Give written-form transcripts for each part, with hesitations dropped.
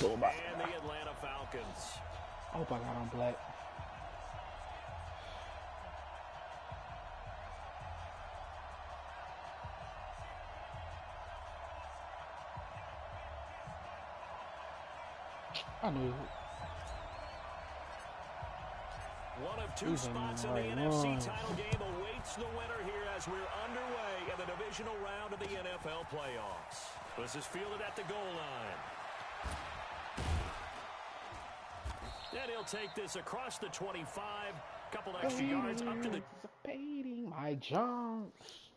And the Atlanta Falcons. I hope I got on black. I knew it. One of two spots in the NFC title game awaits the winner here as we're underway in the divisional round of the NFL playoffs. This is fielded at the goal line. And he'll take this across the 25. Couple extra yards up to the... Anticipating my jumps.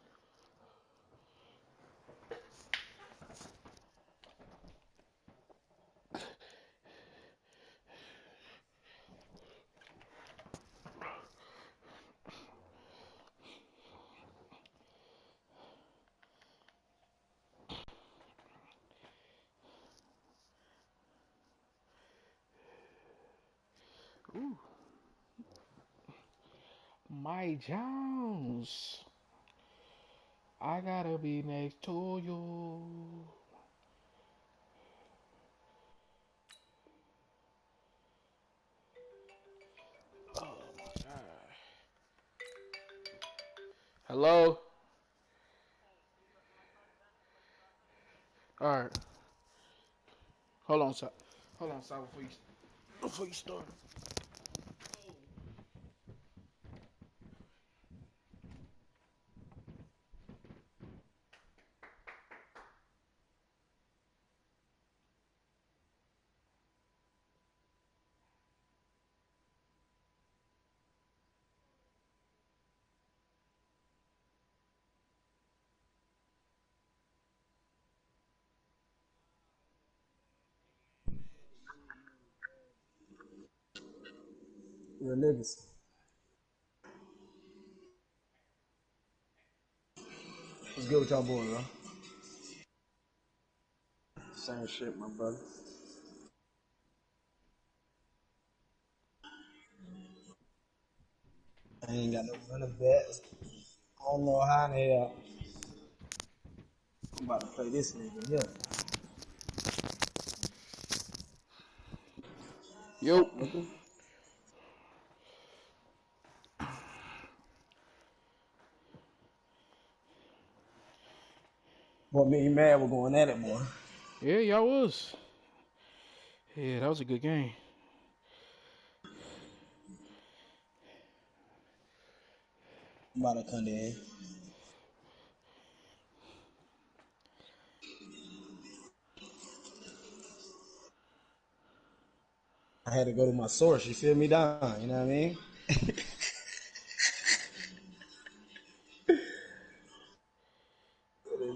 Ooh. My Jones. I gotta be next to you. Oh my God. Hello? Alright. Hold on, sir. Hold on, sir, before you start. Real niggas. What's good with y'all boys, bro? Same shit, my brother. I ain't got no running backs. I don't know how in the hell I'm about to play this nigga here. Yo. Boy, me and Mad were going at it, boy. Yeah, y'all was. Yeah, that was a good game. I'm about to come in. I had to go to my source, you feel me down, you know what I mean?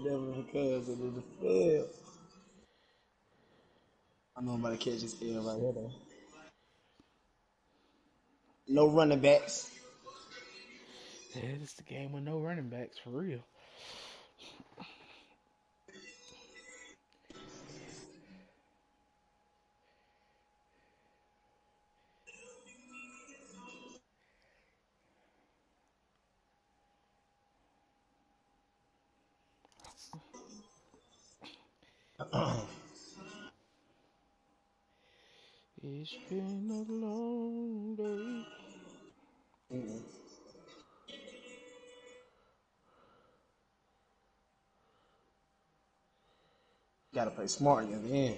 Never because it was a fail. I know I'm about to catch this L right here, though. No running backs. Yeah, this is the game with no running backs, for real. It's been a long day. Gotta play smart in the end.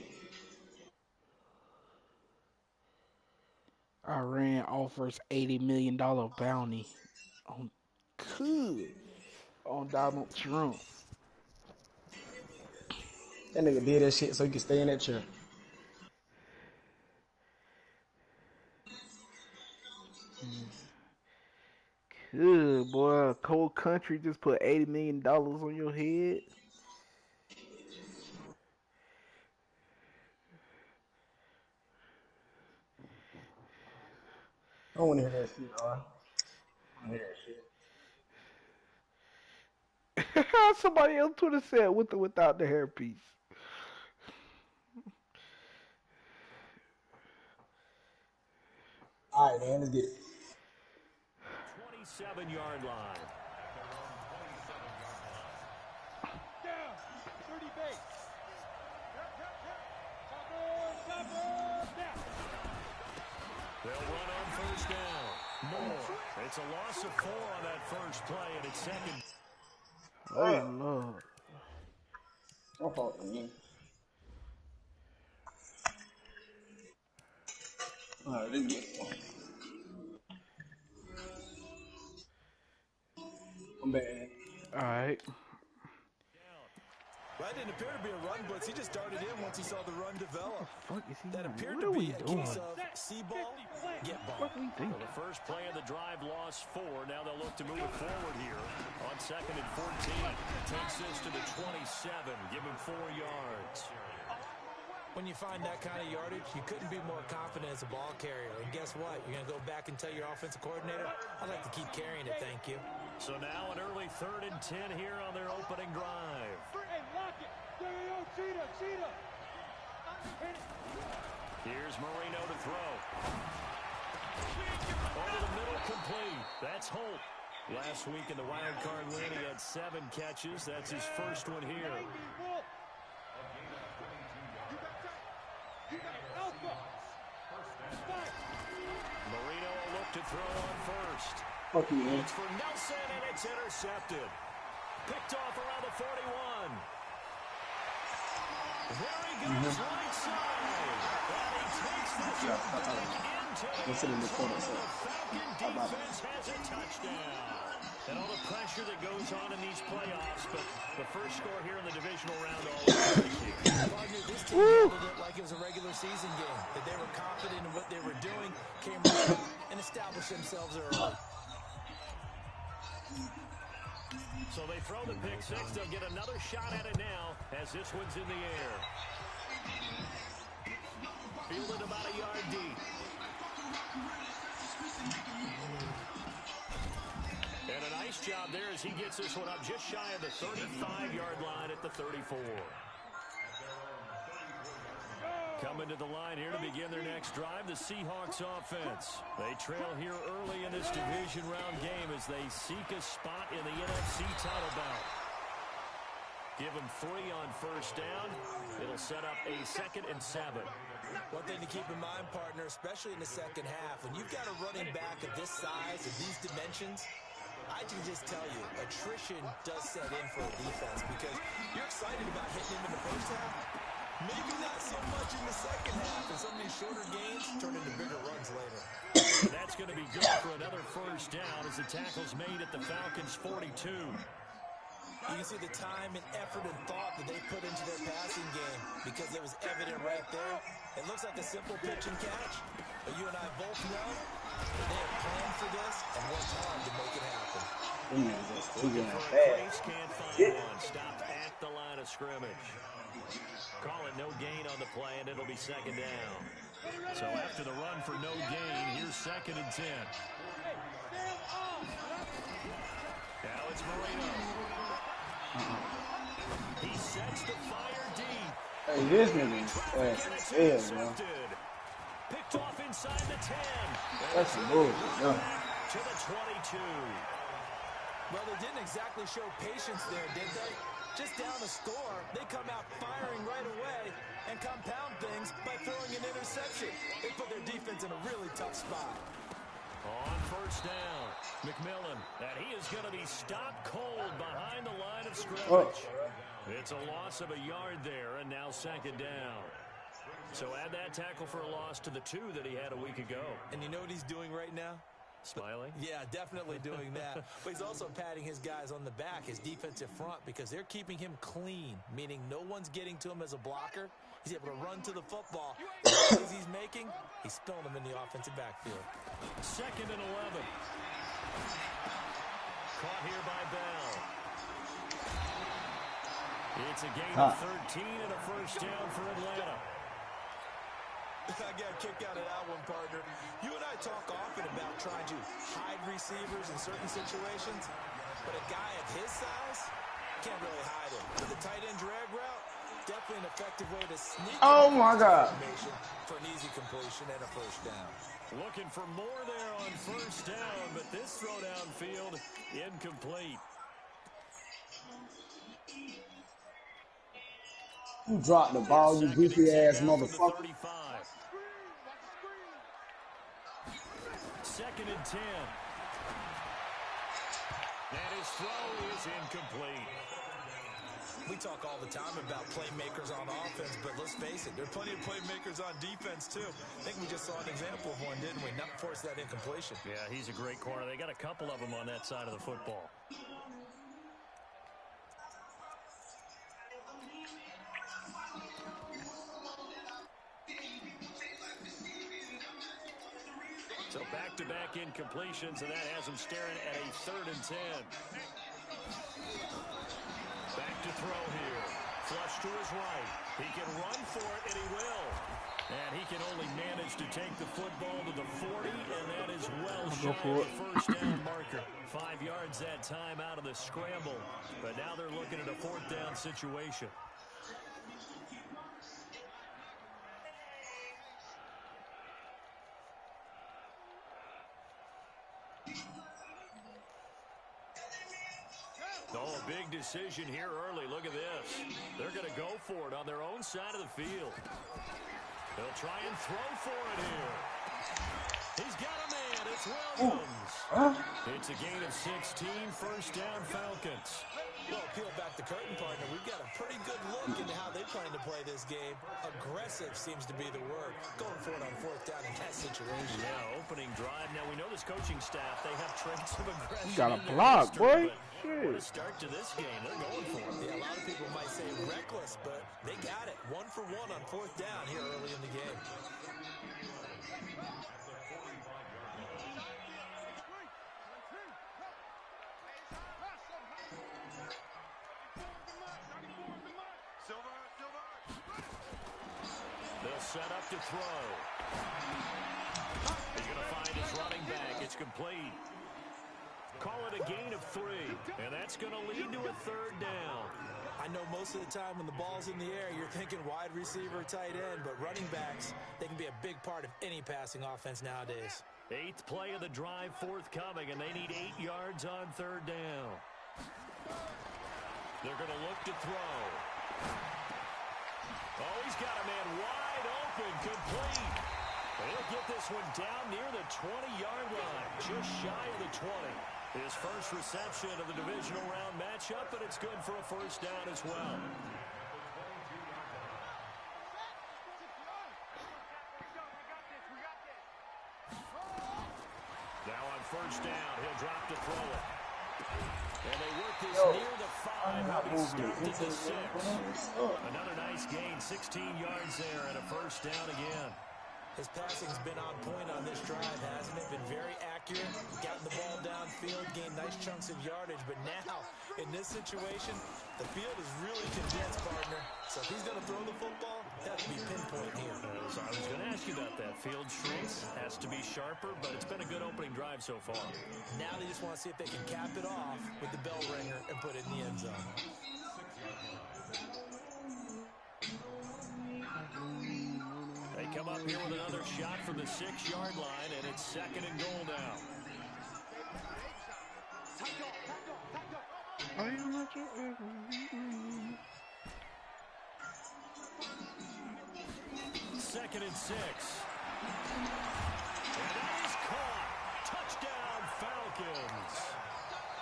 Iran offers $80 million bounty on Donald Trump. That nigga did that shit so he could stay in that chair. Good boy, a cold country just put $80 million on your head. I don't want to hear that shit, dog. I don't want to hear that shit. Somebody else Twitter said with or without the hairpiece. All right, man, let's get it. 27-yard line. Down, 30 base. They'll run on first down. More. It's a loss of 4 on that first play, and it's second. Oh, Lord. Oh, alright, let's get one. I'm bad. Alright. That didn't appear to be a run blitz. He just darted in once he saw the run develop. What the fuck is he That doing? appeared What to are be we a doing? case of see ball, get ball. What are we doing? Well, the first play of the drive lost 4. Now they'll look to move it forward here on 2nd and 14. Takes this to the 27. Give him 4 yards. When you find that kind of yardage, you couldn't be more confident as a ball carrier. And guess what? You're going to go back and tell your offensive coordinator, I'd like to keep carrying it, thank you. So now an early 3rd and 10 here on their opening drive. Hey, lock it. Cheetah. Here's Marino to throw. Over the middle, complete. That's Holt. Last week in the wild card win, he had 7 catches. That's his first one here. Marino will look to throw on first. Fuck you, man. It's for Nelson, and it's intercepted. Picked off around the 41. There he goes, right side. And he takes this into the end zone. The Falcon defense has a touchdown. And all the pressure that goes on in these playoffs, but the first score here in the divisional round always Partner, this team handled it like it was a regular season game. That they were confident in what they were doing, came right out and established themselves early. So they throw the pick 6. They'll get another shot at it now as this one's in the air. Fielded about a yard deep. And a nice job there as he gets this one up just shy of the 35-yard line at the 34. Coming to the line here to begin their next drive, the Seahawks offense. They trail here early in this division round game as they seek a spot in the NFC title bout. Give them 3 on first down. It'll set up a 2nd and 7. One thing to keep in mind, partner, especially in the second half, when you've got a running back of this size, of these dimensions, I can just tell you, attrition does set in for a defense because you're excited about hitting him in the first half. Maybe not so much in the second half, and some of these shorter gains turn into bigger runs later. And that's going to be good for another first down as the tackle's made at the Falcons' 42. You can see the time and effort and thought that they put into their passing game because it was evident right there. It looks like a simple pitch and catch, but you and I both know that they have planned for this and worked hard to make it happen. Can't find one. Stopped at the line of scrimmage. Call it no gain on the play, and it'll be 2nd down. So after the run for no gain, here's 2nd and 10. Now it's Marino. He sets the fire deep. Hey, this nigga, man. Picked off inside the 10. That's a move. Yeah. To the 22. Well, they didn't exactly show patience there, did they? Just down a score, they come out firing right away and compound things by throwing an interception. They put their defense in a really tough spot. On first down, McMillan, and he is going to be stopped cold behind the line of scrimmage. It's a loss of a yard there, and now 2nd down. So add that tackle for a loss to the 2 that he had a week ago. And you know what he's doing right now? Smiling? Yeah, definitely doing that. But he's also patting his guys on the back, his defensive front, because they're keeping him clean, meaning no one's getting to him as a blocker. He's able to run to the football. The plays he's making, he's spilling them in the offensive backfield. 2nd and 11. Caught here by Bell. It's a gain of 13 and a first down for Atlanta. I got a kick out of that one, partner. You and I talk often about trying to hide receivers in certain situations, but a guy of his size can't really hide him. With the tight end drag route, definitely an effective way to sneak. Oh my God! For an easy completion and a first down. Looking for more there on first down, but this throw downfield incomplete. You dropped the ball, you goofy ass motherfucker. 2nd and 10. And his throw is incomplete. We talk all the time about playmakers on offense, but let's face it, there are plenty of playmakers on defense, too. I think we just saw an example of one, didn't we? Not force that incompletion. Yeah, he's a great corner. They got a couple of them on that side of the football. So back-to-back incompletions, and that has him staring at a 3rd and 10. Back to throw here. Flush to his right. He can run for it, and he will. And he can only manage to take the football to the 40, and that is well shy of the first down marker. 5 yards that time out of the scramble. But now they're looking at a 4th down situation. Oh, a big decision here early. Look at this. They're going to go for it on their own side of the field. They'll try and throw for it here. He's got a man. It's Williams. It's a gain of 16. 1st down, Falcons. Well, peel back the curtain, partner. We've got a pretty good look into how they plan to play this game. Aggressive seems to be the word. Going for it on 4th down in that situation. Yeah, opening drive. Now, we know this coaching staff, they have traits of aggression. You got a block, boy. What a start to this game. They're going for it. Yeah, a lot of people might say reckless, but they got it. 1 for 1 on 4th down here early in the game. They'll set up to throw. He's going to find his running back. It's complete. Call it a gain of 3, and that's going to lead to a 3rd down. I know most of the time when the ball's in the air, you're thinking wide receiver, tight end, but running backs, they can be a big part of any passing offense nowadays. 8th play of the drive forthcoming, and they need 8 yards on 3rd down. They're going to look to throw. Oh, he's got a man wide open, complete. He'll get this one down near the 20-yard line, just shy of the 20. His first reception of the divisional round matchup, but it's good for a 1st down as well. Now on 1st down, he'll drop to throw it. And they work this near the 5. He'll be stopped at the 6. Another nice gain, 16 yards there, and a 1st down again. His passing's been on point on this drive, hasn't it? Been very accurate, gotten the ball downfield, gained nice chunks of yardage. But now, in this situation, the field is really condensed, partner. So if he's going to throw the football, that has to be pinpoint here. I was going to ask you about that. Field shrinks, has to be sharper, but it's been a good opening drive so far. Now they just want to see if they can cap it off with the bell ringer and put it in the end zone. They come up here with another shot from the 6-yard line, and it's 2nd and goal now. Second and 6. And that is caught. Touchdown, Falcons.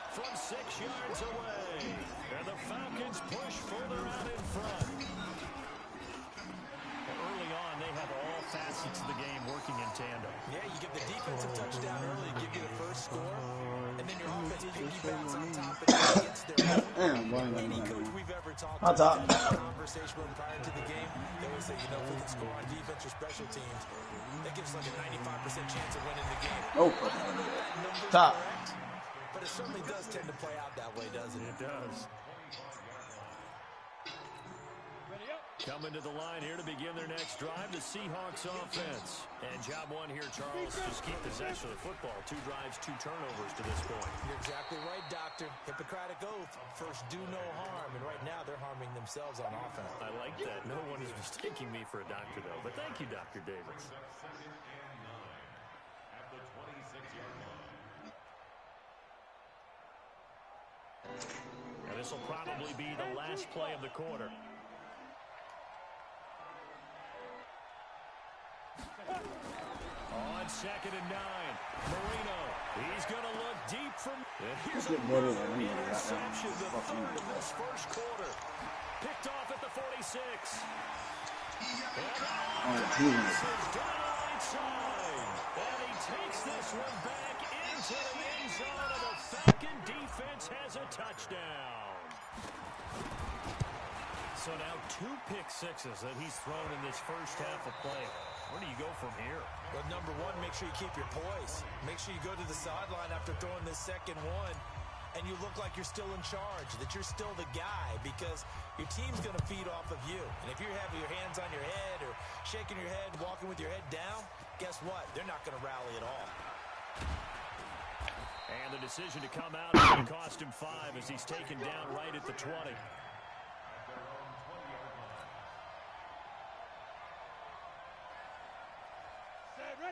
From 6 yards away. And the Falcons push further out in front. Early on, they have all facets of the game working in tandem. Yeah, you give the defense a touchdown early, give you the first score, and then your offense piggybacks on top of it against their own. Any coach we've ever talked to in a conversation with them prior to the game, they always say, you know, if we can score on defense or special teams, that gives like a 95% chance of winning the game. Oh, top. Correct, but it certainly does tend to play out that way, doesn't it? It does. Coming to the line here to begin their next drive, the Seahawks offense. And job one here, Charles, just keep possession of the football. 2 drives, 2 turnovers to this point. You're exactly right, Doctor. Hippocratic oath. First, do no harm. And right now, they're harming themselves on offense. I like that. No one is mistaking me for a doctor, though. But thank you, Dr. Davis. And this will probably be the last play of the quarter. On 2nd and 9, Marino. He's going to look deep from. Here's a interception, the third in this first quarter. Picked off at the 46. And he takes this one back into the end zone, and the Falcon defense has a touchdown. So now 2 pick sixes that he's thrown in this first half of play. Where do you go from here? Well, number one, make sure you keep your poise. Make sure you go to the sideline after throwing this second one, and you look like you're still in charge, that you're still the guy, because your team's going to feed off of you. And if you're having your hands on your head or shaking your head, walking with your head down, guess what? They're not going to rally at all. And the decision to come out is going to cost him 5 as he's taken down right at the 20.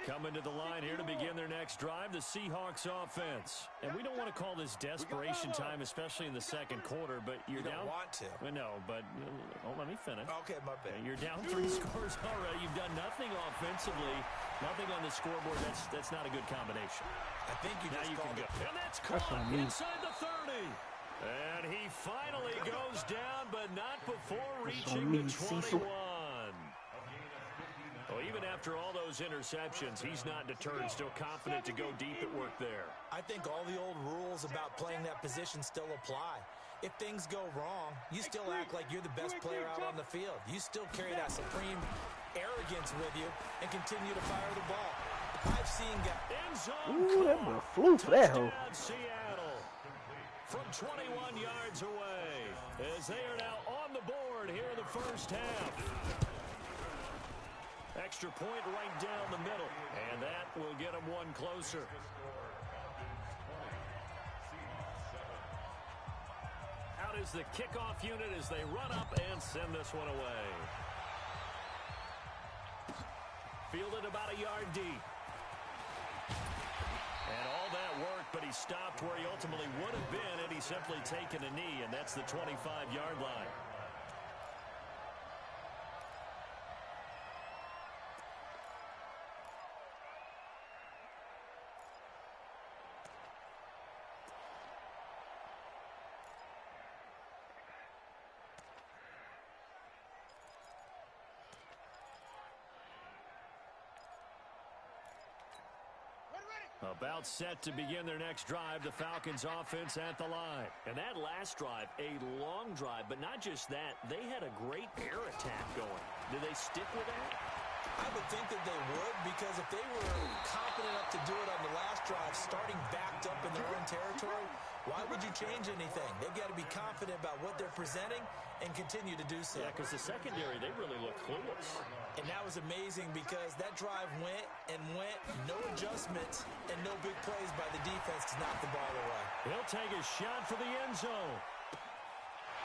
Coming to the line here to begin their next drive, the Seahawks offense. And we don't want to call this desperation time, especially in the second quarter, but you're down. You don't want to. Well, no, but let me finish. Okay, my bad. You're down 3 scores already. You've done nothing offensively, nothing on the scoreboard. That's not a good combination. I think you just called it. And that's caught inside the 30. And he finally goes down, but not before reaching the 21. Well, even after all those interceptions, he's not deterred, still confident to go deep at work there. I think all the old rules about playing that position still apply. If things go wrong, you still act like you're the best player out on the field. You still carry that supreme arrogance with you and continue to fire the ball. I've seen guys. Ooh, that boy flew for that hoe. Seattle from 21 yards away as they are now on the board here in the first half. Extra point right down the middle, and that will get them one closer. Out is the kickoff unit as they run up and send this one away. Fielded about a yard deep. And all that work, but he stopped where he ultimately would have been had he simply taken a knee, and that's the 25-yard line. About set to begin their next drive, the Falcons offense at the line. And that last drive, a long drive, but not just that. They had a great air attack going. Do they stick with that? I would think that they would, because if they were confident enough to do it on the last drive, starting backed up in their own territory, why would you change anything? They've got to be confident about what they're presenting and continue to do so. Yeah, because the secondary, they really look clueless. And that was amazing because that drive went and went, no adjustments, and no big plays by the defense to knock the ball away. He'll take a shot for the end zone.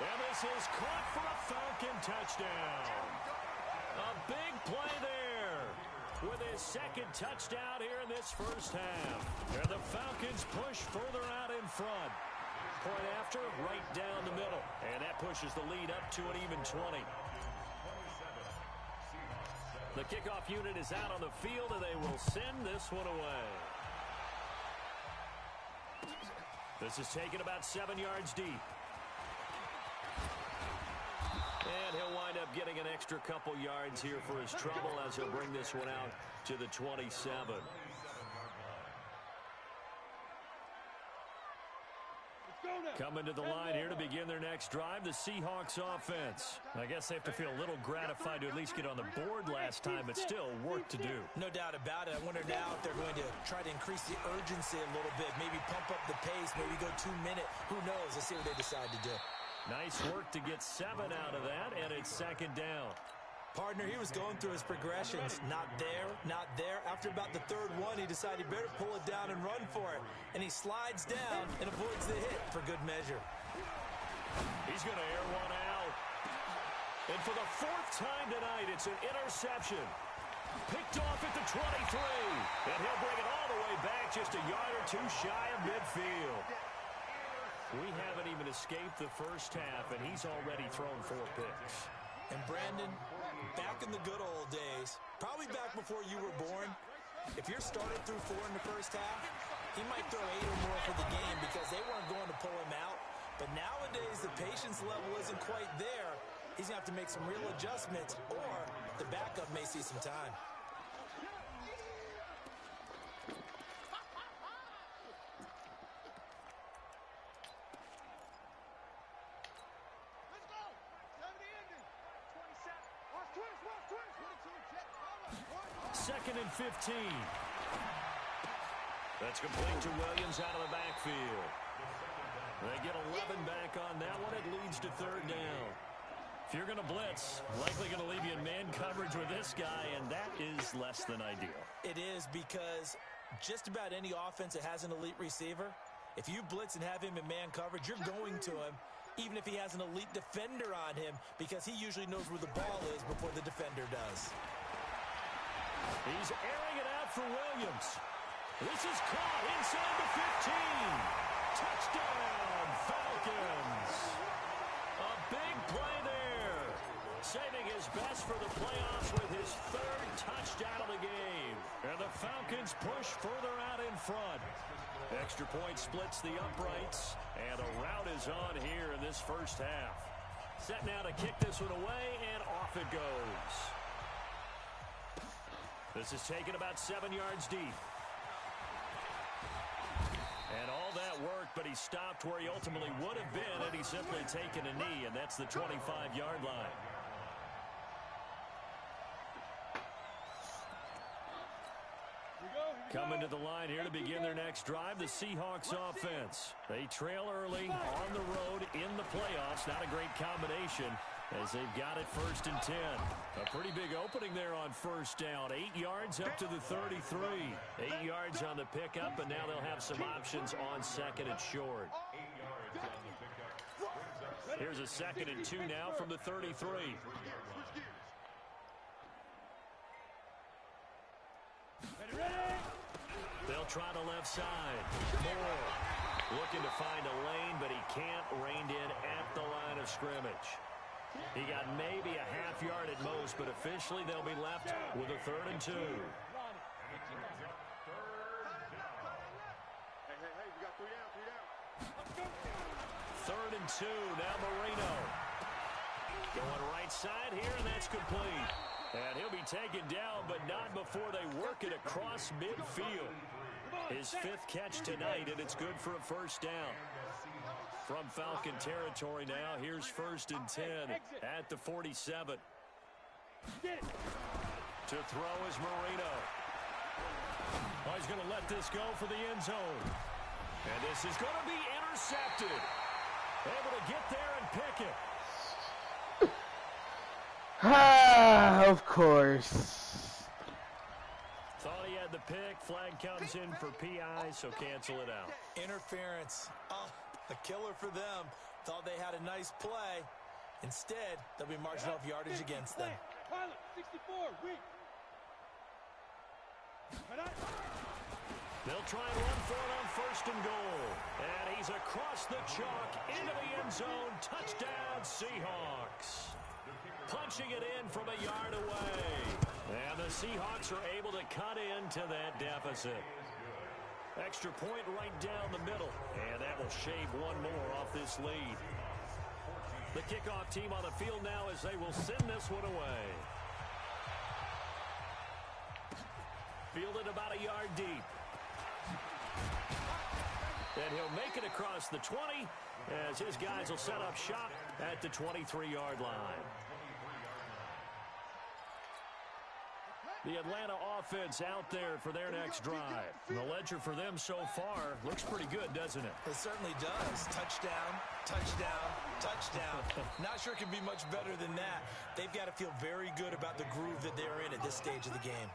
And this is caught for a Falcon touchdown. A big play there with his second touchdown here in this first half. And the Falcons push further out in front. Point after, right down the middle. And that pushes the lead up to an even 20. The kickoff unit is out on the field, and they will send this one away. This is taken about 7 yards deep. And he'll wind up getting an extra couple yards here for his trouble as he'll bring this one out to the 27. Coming to the line here to begin their next drive, the Seahawks offense. I guess they have to feel a little gratified to at least get on the board last time, but still work to do. No doubt about it. I wonder now if they're going to try to increase the urgency a little bit, maybe pump up the pace, maybe go 2 minute. Who knows? Let's see what they decide to do. Nice work to get 7 out of that, and it's second down. Partner, he was going through his progressions. Not there, not there. After about the third one, he decided he better pull it down and run for it. And he slides down and avoids the hit for good measure. He's going to air one out. And for the 4th time tonight, it's an interception. Picked off at the 23. And he'll bring it all the way back just a yard or 2 shy of midfield. We haven't even escaped the first half, and he's already thrown 4 picks. And Brandon, back in the good old days, probably back before you were born, If you're starting through 4 in the first half, he might throw 8 or more for the game because they weren't going to pull him out. But nowadays, the patience level isn't quite there. He's going to have to make some real adjustments, or the backup may see some time. Second and 15. That's complete to Williams out of the backfield. They get 11 back on that one. It leads to third down. If you're going to blitz, likely going to leave you in man coverage with this guy, and that is less than ideal. It is, because just about any offense that has an elite receiver, if you blitz and have him in man coverage, you're going to him, even if he has an elite defender on him, because he usually knows where the ball is before the defender does. He's airing it out for Williams. This is caught inside the 15. Touchdown, Falcons. A big play there. Saving his best for the playoffs with his third touchdown of the game. And the Falcons push further out in front. Extra point splits the uprights. And a rout is on here in this first half. Set now to kick this one away, and off it goes. This is taken about 7 yards deep. And all that worked, but he stopped where he ultimately would have been had he simply taken a knee, and that's the 25-yard line. Coming to the line here to begin their next drive, the Seahawks offense. They trail early on the road in the playoffs. Not a great combination as they've got it 1st and 10. A pretty big opening there on first down. 8 yards up to the 33. 8 yards on the pickup, and now they'll have some options on 2nd and short. Here's a 2nd and 2 now from the 33. They'll try the left side. Moore looking to find a lane, but he can't. Reined in at the line of scrimmage. He got maybe a half yard at most, but officially they'll be left with a 3rd and 2. Third and 2, now Marino. Going right side here, and that's complete. And he'll be taken down, but not before they work it across midfield. His 5th catch tonight, and it's good for a 1st down. From Falcon territory now, here's 1st and 10 at the 47. To throw is Marino. Oh, he's going to let this go for the end zone. And this is going to be intercepted. Able to get there and pick it. Of course. Thought he had the pick. Flag comes in for PI, so cancel it out. Interference. Oh, a killer for them. Thought they had a nice play. Instead, they'll be marching off yardage against them. Pilot, 64, weak. They'll try and run for it on 1st and goal. And he's across the chalk into the end zone. Touchdown, Seahawks. Punching it in from a yard away. And the Seahawks are able to cut into that deficit. Extra point right down the middle. And that will shave one more off this lead. The kickoff team on the field now as they will send this one away. Fielded about a yard deep. And he'll make it across the 20 as his guys will set up shop at the 23-yard line. The Atlanta offense out there for their next drive. The ledger for them so far looks pretty good, doesn't it? It certainly does. Touchdown, touchdown, touchdown. Not sure it can be much better than that. They've got to feel very good about the groove that they're in at this stage of the game.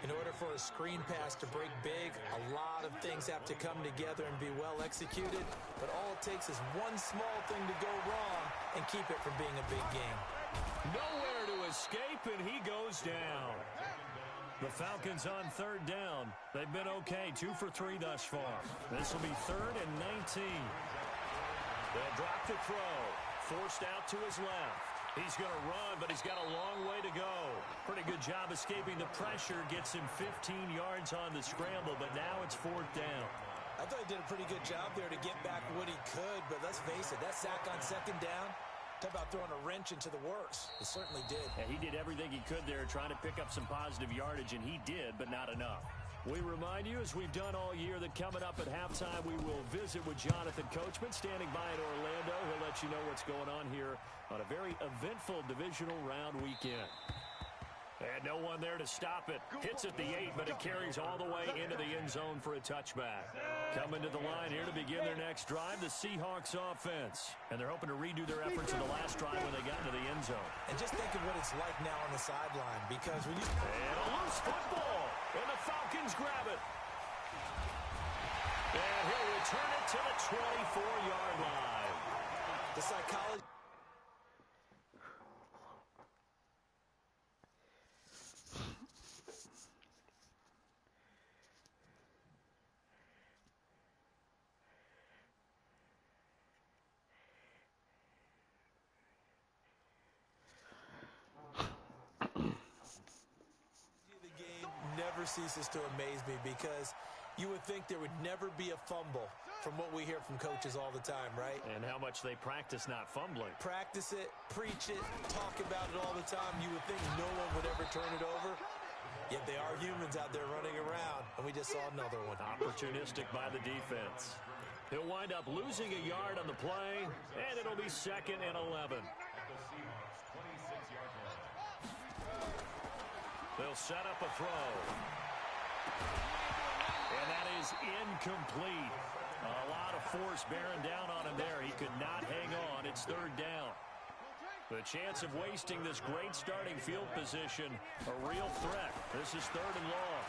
In order for a screen pass to break big, a lot of things have to come together and be well executed. But all it takes is one small thing to go wrong and keep it from being a big game. Nowhere to escape, and he goes down. The Falcons on 3rd down. They've been okay, 2 for 3 thus far. This will be 3rd and 19. They'll drop the throw. Forced out to his left. He's going to run, but he's got a long way to go. Pretty good job escaping the pressure. Gets him 15 yards on the scramble, but now it's 4th down. I thought he did a pretty good job there to get back what he could, but let's face it, that sack on 2nd down, talk about throwing a wrench into the works. He certainly did. Yeah, he did everything he could there trying to pick up some positive yardage, and he did, but not enough. We remind you, as we've done all year, that coming up at halftime, we will visit with Jonathan Coachman standing by in Orlando. He'll let you know what's going on here on a very eventful divisional round weekend. And no one there to stop it. Hits at the 8, but it carries all the way into the end zone for a touchback. Coming to the line here to begin their next drive, the Seahawks offense. And they're hoping to redo their efforts in the last drive when they got into the end zone. And just think of what it's like now on the sideline, because when you... And a loose football, and the Falcons grab it. And he'll return it to the 24-yard line. The psychology... ceases to amaze me, because you would think there would never be a fumble from what we hear from coaches all the time, right? And how much they practice not fumbling. Practice it, preach it, talk about it all the time. You would think no one would ever turn it over. Yet they are humans out there running around, and we just saw another one. Opportunistic by the defense. He'll wind up losing a yard on the play, and it'll be 2nd and 11. They'll set up a throw. And that is incomplete. A lot of force bearing down on him there. He could not hang on. It's 3rd down. The chance of wasting this great starting field position, a real threat. This is 3rd and long.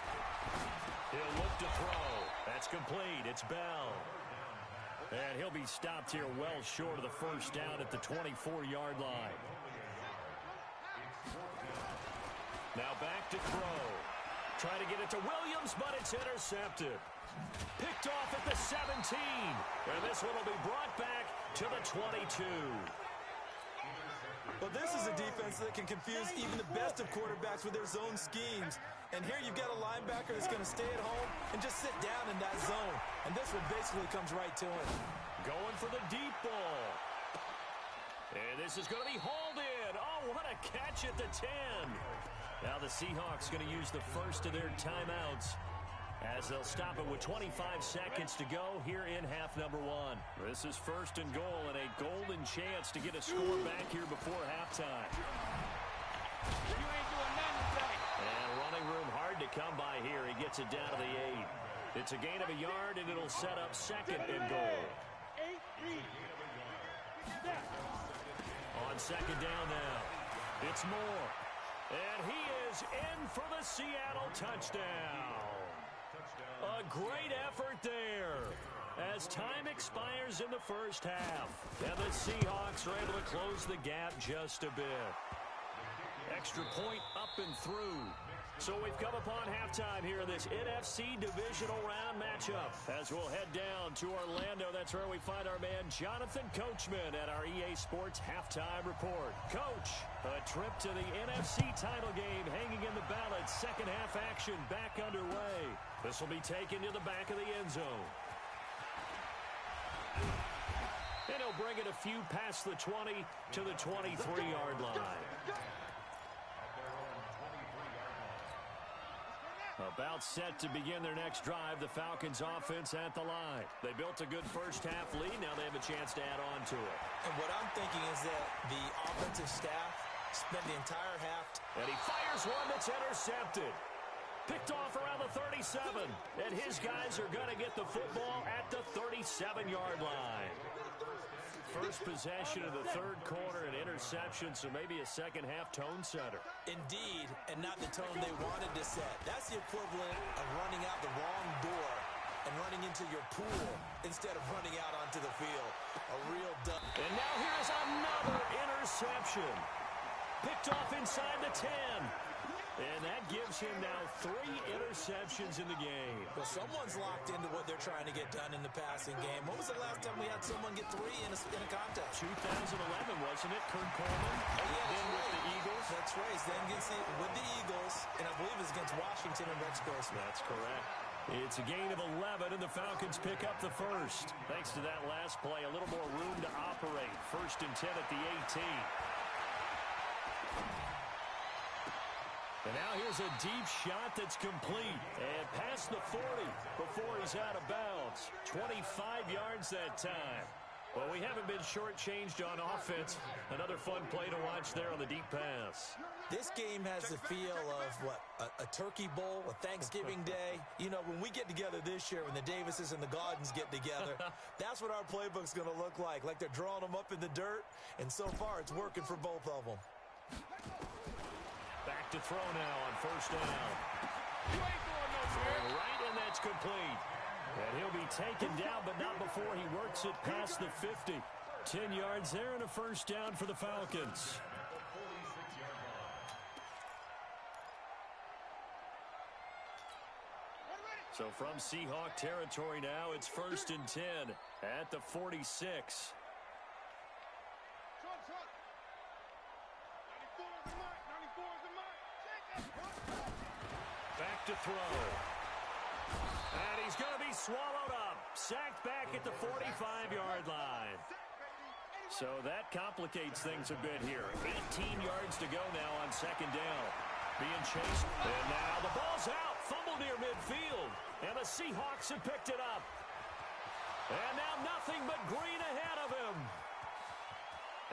He'll look to throw. That's complete. It's Bell. And he'll be stopped here well short of the 1st down at the 24-yard line. Now back to throw. Trying to get it to Williams, but it's intercepted. Picked off at the 17. And this one will be brought back to the 22. Well, this is a defense that can confuse even the best of quarterbacks with their zone schemes. And here you've got a linebacker that's going to stay at home and just sit down in that zone. And this one basically comes right to him. Going for the deep ball. And this is going to be hauled in. Oh, what a catch at the 10. Now the Seahawks going to use the first of their timeouts as they'll stop it with 25 seconds to go here in half number 1. This is 1st and goal and a golden chance to get a score back here before halftime. You ain't doing nothing today. And running room hard to come by here. He gets it down to the 8. It's a gain of a yard, and it'll set up 2nd and goal. 8 read. Step. On 2nd down now, it's Moore. And he is in for the Seattle touchdown. A great effort there as time expires in the 1st half. And the Seahawks are able to close the gap just a bit. Extra point up and through. So we've come upon halftime here in this NFC divisional round matchup. As we'll head down to Orlando, that's where we find our man Jonathan Coachman at our EA Sports Halftime Report. Coach, a trip to the NFC title game hanging in the balance. 2nd half action back underway. This will be taken to the back of the end zone. And he'll bring it a few past the 20 to the 23-yard line. About set to begin their next drive, the Falcons offense at the line. They built a good 1st half lead. Now they have a chance to add on to it. And what I'm thinking is that the offensive staff spent the entire half. And he fires one that's intercepted. Picked off around the 37. And his guys are going to get the football at the 37-yard line. First possession of the 3rd quarter, an interception, so maybe a 2nd half tone setter. Indeed, and not the tone they wanted to set. That's the equivalent of running out the wrong door and running into your pool instead of running out onto the field. A real dump. And now here's another interception. Picked off inside the 10. And that gives him now 3 interceptions in the game. Well, someone's locked into what they're trying to get done in the passing game. When was the last time we had someone get 3 in a contest? 2011, wasn't it? Kurt Coleman. Then with the Eagles. That's right. He's then with the Eagles, and I believe it's against Washington and Rex Grossman. That's correct. It's a gain of 11, and the Falcons pick up the first. Thanks to that last play, a little more room to operate. 1st and 10 at the 18. And now here's a deep shot that's complete. And past the 40 before he's out of bounds. 25 yards that time. Well, we haven't been shortchanged on offense. Another fun play to watch there on the deep pass. This game has the feel of, what, a turkey bowl, a Thanksgiving day. You know, when we get together this year, when the Davises and the Gaudens get together, that's what our playbook's going to look like they're drawing them up in the dirt. And so far, it's working for both of them. Back to throw now on 1st down. You ain't going nowhere. Right, and that's complete. And he'll be taken down, but not before he works it past the 50. 10 yards there and a 1st down for the Falcons. So from Seahawk territory now, it's 1st and 10 at the 46. Back to throw. And he's going to be swallowed up. Sacked back at the 45-yard line. So that complicates things a bit here. 18 yards to go now on 2nd down. Being chased. And now the ball's out. Fumble near midfield. And the Seahawks have picked it up. And now nothing but green ahead of him.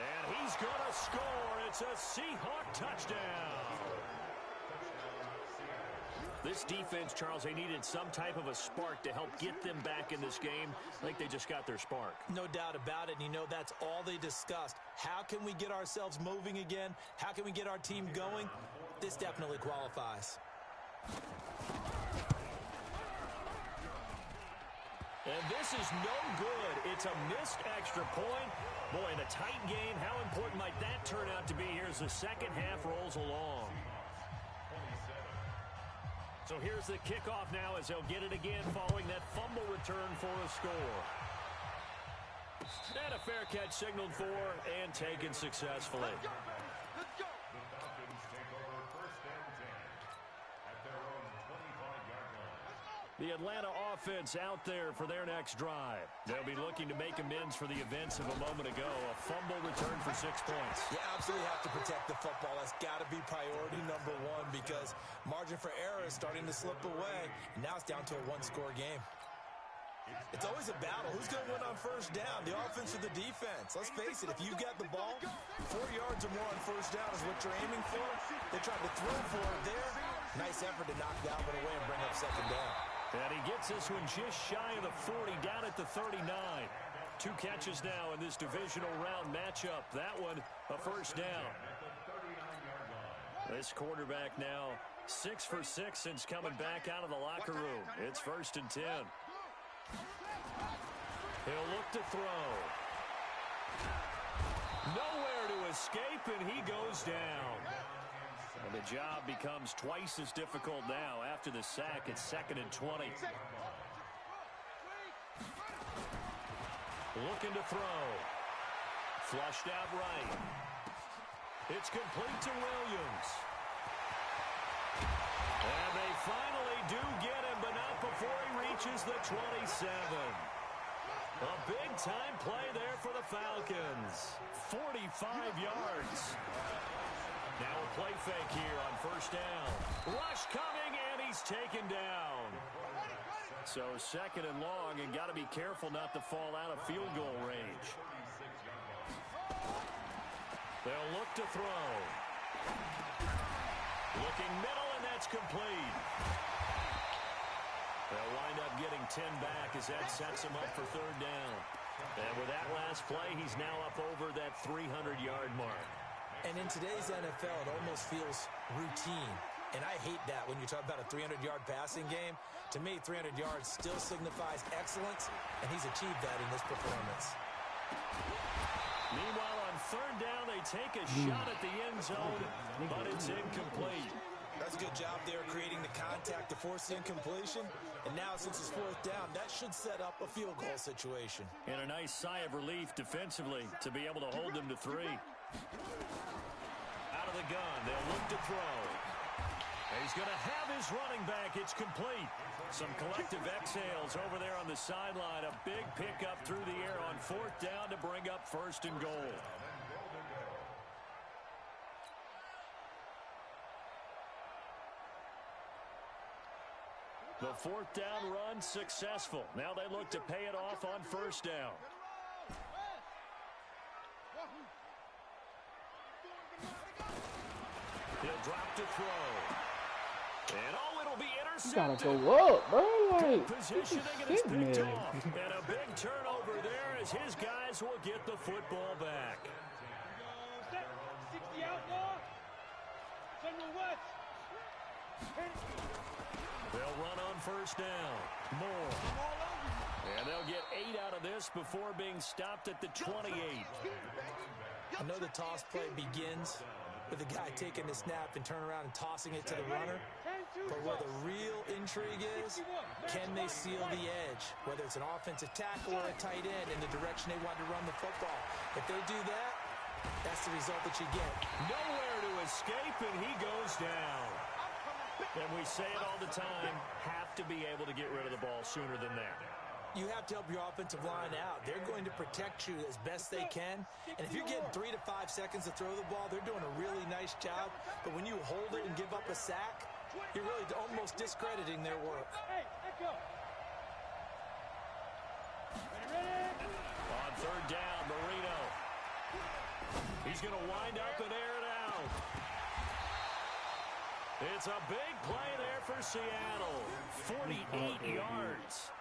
And he's going to score. It's a Seahawk touchdown. This defense, Charles, they needed some type of a spark to help get them back in this game. I think they just got their spark. No doubt about it, and you know that's all they discussed. How can we get ourselves moving again? How can we get our team going? This definitely qualifies. And this is no good. It's a missed extra point. Boy, in a tight game, how important might that turn out to be here as the second half rolls along? So here's the kickoff now as they'll get it again following that fumble return for a score. And a fair catch signaled for and taken successfully. The Atlanta offense out there for their next drive. They'll be looking to make amends for the events of a moment ago. A fumble return for 6 points. You absolutely have to protect the football. That's got to be priority number 1 because margin for error is starting to slip away. And now it's down to a 1-score game. It's always a battle. Who's going to win on 1st down? The offense or the defense? Let's face it, if you've got the ball, 4 yards or more on 1st down is what you're aiming for. They tried to throw for it there. Nice effort to knock that one away and bring up 2nd down. And he gets this one just shy of the 40, down at the 39. 2 catches now in this divisional round matchup. That one, a 1st down. This quarterback now 6 for 6 since coming back out of the locker room. It's 1st and 10. He'll look to throw. Nowhere to escape, and he goes down. And the job becomes twice as difficult now after the sack. It's 2nd and 20. Looking to throw. Flushed out right. It's complete to Williams. And they finally do get him, but not before he reaches the 27. A big-time play there for the Falcons. 45 yards. Now a play fake here on 1st down. Rush coming, and he's taken down. So 2nd and long, and got to be careful not to fall out of field goal range. They'll look to throw. Looking middle, and that's complete. They'll wind up getting 10 back as that sets him up for 3rd down. And with that last play, he's now up over that 300-yard mark. And in today's NFL, it almost feels routine. And I hate that when you talk about a 300-yard passing game. To me, 300 yards still signifies excellence, and he's achieved that in this performance. Meanwhile, on 3rd down, they take a shot at the end zone, but it's incomplete. That's a good job there creating the contact to force the incompletion. And now since it's fourth down, that should set up a field goal situation. And a nice sigh of relief defensively to be able to hold them to 3. Out of the gun, they'll look to throw. And he's going to have his running back. It's complete. Some collective exhales over there on the sideline. A big pickup through the air on fourth down to bring up first and goal. The fourth down run successful. Now they look to pay it off on first down. He'll drop to throw. And it'll be intercepted. You gotta go up, bro. Good Like, positioning, and it's picked off. And a big turnover there as his guys will get the football back. 60 outlaw. Central West. They'll run on first down. Moore. And they'll get 8 out of this before being stopped at the 28. I know the toss play begins with the guy taking the snap and turn around and tossing it to the runner. But where the real intrigue is, can they seal the edge? Whether it's an offensive tackle or a tight end in the direction they want to run the football. If they do that, that's the result that you get. Nowhere to escape, and he goes down. And we say it all the time, have to be able to get rid of the ball sooner than that. You have to help your offensive line out. They're going to protect you as best they can. And if you're getting 3 to 5 seconds to throw the ball, they're doing a really nice job. But when you hold it and give up a sack, you're really almost discrediting their work. On third down, Marino. He's going to wind up and air it out. It's a big play there for Seattle. 48 yards.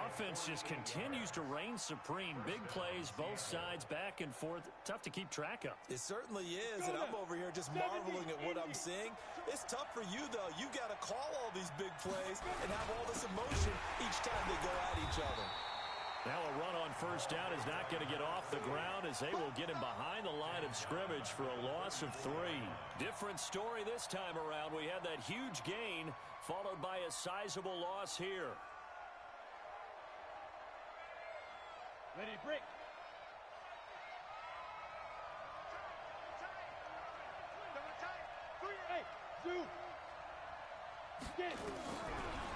Offense just continues to reign supreme. Big plays, both sides, back and forth. Tough to keep track of. It certainly is, and I'm over here just marveling at what I'm seeing. It's tough for you, though. You got to call all these big plays and have all this emotion each time they go at each other. Now a run on first down is not going to get off the ground as they will get him behind the line of scrimmage for a loss of 3. Different story this time around. We had that huge gain followed by a sizable loss here. Ready, break.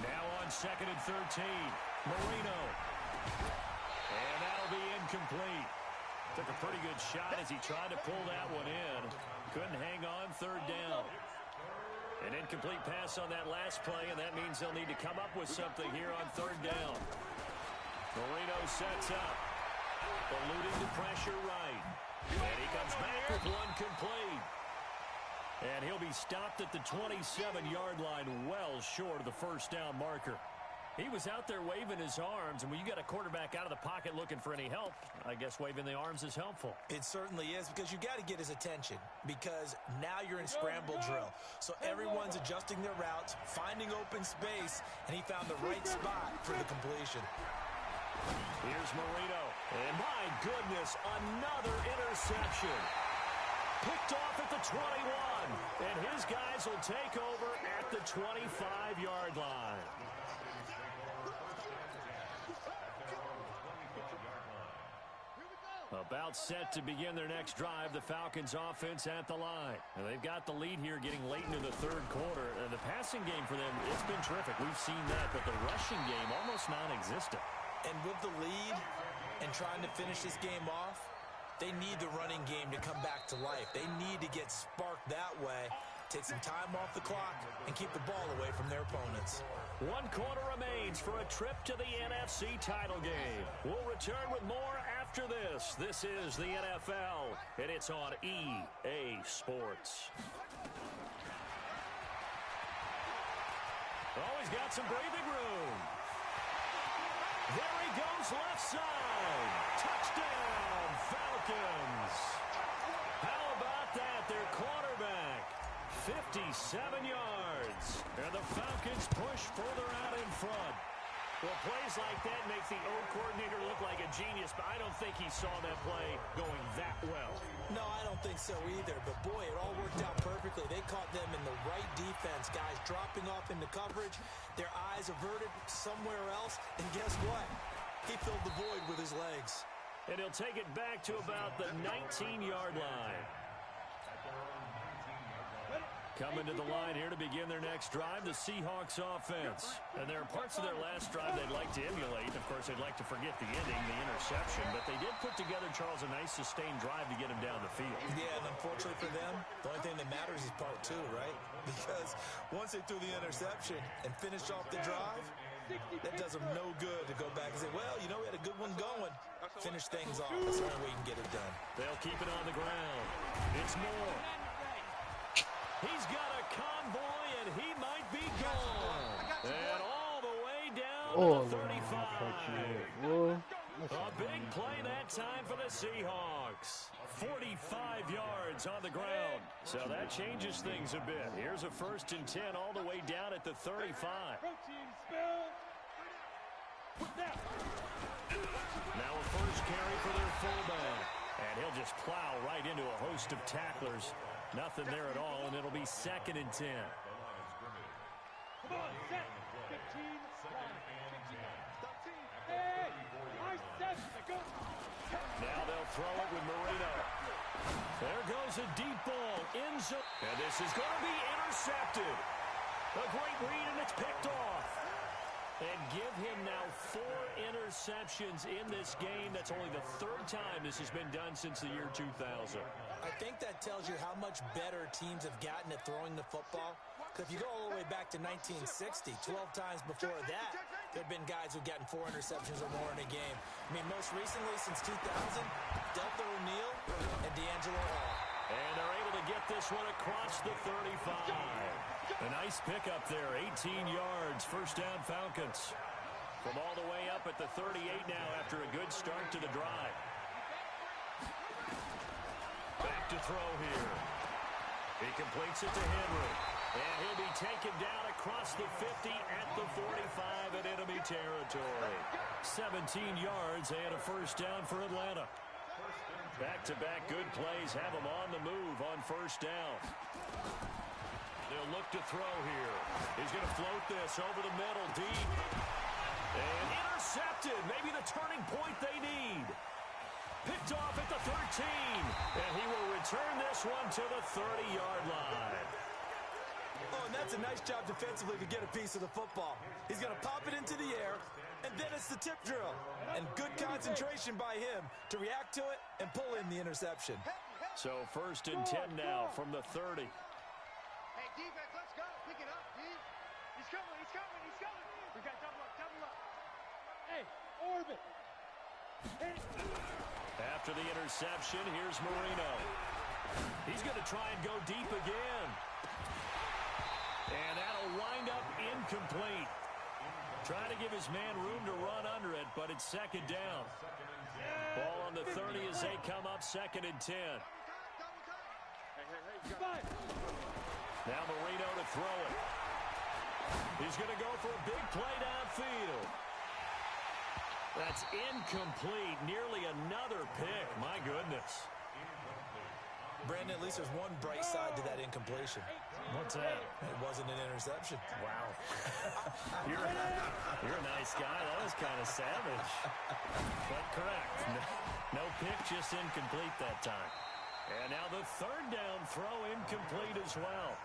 Now on 2nd and 13. Marino. And that'll be incomplete. Took a pretty good shot as he tried to pull that one in. Couldn't hang on third down. An incomplete pass on that last play, and that means they'll need to come up with something here on third down. Marino sets up. Alluding to pressure right. And he comes back with one complete. And he'll be stopped at the 27-yard line, well short of the first down marker. He was out there waving his arms, and when you got a quarterback out of the pocket looking for any help, I guess waving the arms is helpful. It certainly is, because you got to get his attention, because now you're in scramble drill. So everyone's adjusting their routes, finding open space, and he found the right spot for the completion. Here's Marino. And my goodness, another interception. Picked off at the 21. And his guys will take over at the 25-yard line. About set to begin their next drive, the Falcons offense at the line. And they've got the lead here getting late into the third quarter. And the passing game for them, it's been terrific. We've seen that, but the rushing game almost non-existent. And with the lead and trying to finish this game off, they need the running game to come back to life. They need to get sparked that way, take some time off the clock, and keep the ball away from their opponents. 1 quarter remains for a trip to the NFC title game. We'll return with more after this. This is the NFL, and it's on EA Sports. Always got some breathing room. There he goes left side. Touchdown, Falcons. How about that? Their quarterback, 57 yards. And the Falcons push further out in front. Well, plays like that make the O coordinator look like a genius, but I don't think he saw that play going that well. No, I don't think so either. But, boy, it all worked out perfectly. They caught them in the right defense. Guys dropping off into coverage, their eyes averted somewhere else. And guess what? He filled the void with his legs. And he'll take it back to about the 19-yard line. Coming to the line here to begin their next drive, the Seahawks offense. And there are parts of their last drive they'd like to emulate. Of course, they'd like to forget the ending, the interception. But they did put together, Charles, a nice sustained drive to get him down the field. Yeah, and unfortunately for them, the only thing that matters is part two, right? Because once they threw the interception and finished off the drive, that does them no good to go back and say, well, you know, we had a good one going. Finish things off. That's the only way you can get it done. They'll keep it on the ground. It's Moore. He's got a convoy, and he might be gone. And all the way down to the 35. A big play that time for the Seahawks. 45 yards on the ground. So that changes things a bit. Here's a 1st and 10 all the way down at the 35. Now a first carry for their fullback. And he'll just plow right into a host of tacklers. Nothing there at all, and it'll be 2nd and 10. Come on, set. 15, hey, I said to go. Now they'll throw it with Marino. There goes a deep ball. End zone. And this is going to be intercepted. A great read, and it's picked off. And give him now 4 interceptions in this game. That's only the 3rd time this has been done since the year 2000. I think that tells you how much better teams have gotten at throwing the football. Because if you go all the way back to 1960, 12 times before that, there have been guys who've gotten 4 interceptions or more in a game. I mean, most recently since 2000, Delta O'Neal and D'Angelo Hall. And they're able to get this one across the 35. A nice pickup there, 18 yards, 1st down Falcons. From all the way up at the 38 now after a good start to the drive. Back to throw here. He completes it to Henry. And he'll be taken down across the 50 at the 45 in enemy territory. 17 yards and a 1st down for Atlanta. Back-to-back good plays have him on the move on 1st down. They'll look to throw here. He's going to float this over the middle, deep. And intercepted. Maybe the turning point they need. Picked off at the 13. And he will return this one to the 30-yard line. Oh, and that's a nice job defensively to get a piece of the football. He's going to pop it into the air, and then it's the tip drill. And good concentration by him to react to it and pull in the interception. So 1st and 10 now from the 30. Hey, defense, let's go. Pick it up, D. He's coming, he's coming, he's coming. We got double up, double up. Hey, orbit. Hey. After the interception, here's Marino. He's going to try and go deep again. And that'll wind up incomplete. Trying to give his man room to run under it, but it's 2nd down. Ball on the 30 as they come up 2nd and 10. Now Marino to throw it. He's going to go for a big play downfield. That's incomplete. Nearly another pick. My goodness. Brandon, at least there's one bright side to that incompletion. What's that? It wasn't an interception. Wow. You're a nice guy. That was kind of savage. But correct. No pick, just incomplete that time. And now the 3rd down throw incomplete as well.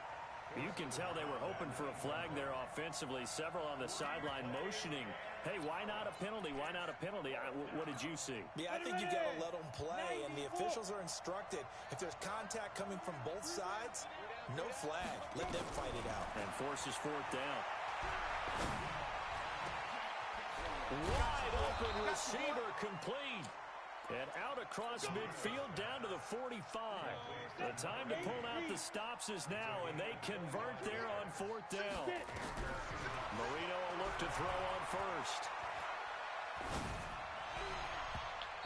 You can tell they were hoping for a flag there offensively. Several on the sideline motioning. Hey, why not a penalty? Why not a penalty? What did you see? Yeah, I think you've got to let them play, and the officials are instructed. If there's contact coming from both sides, no flag. Let them fight it out. And forces 4th down. Wide open receiver complete. And out across midfield down to the 45. The time to pull out the stops is now, and they convert there on 4th down. Marino will look to throw on 1st.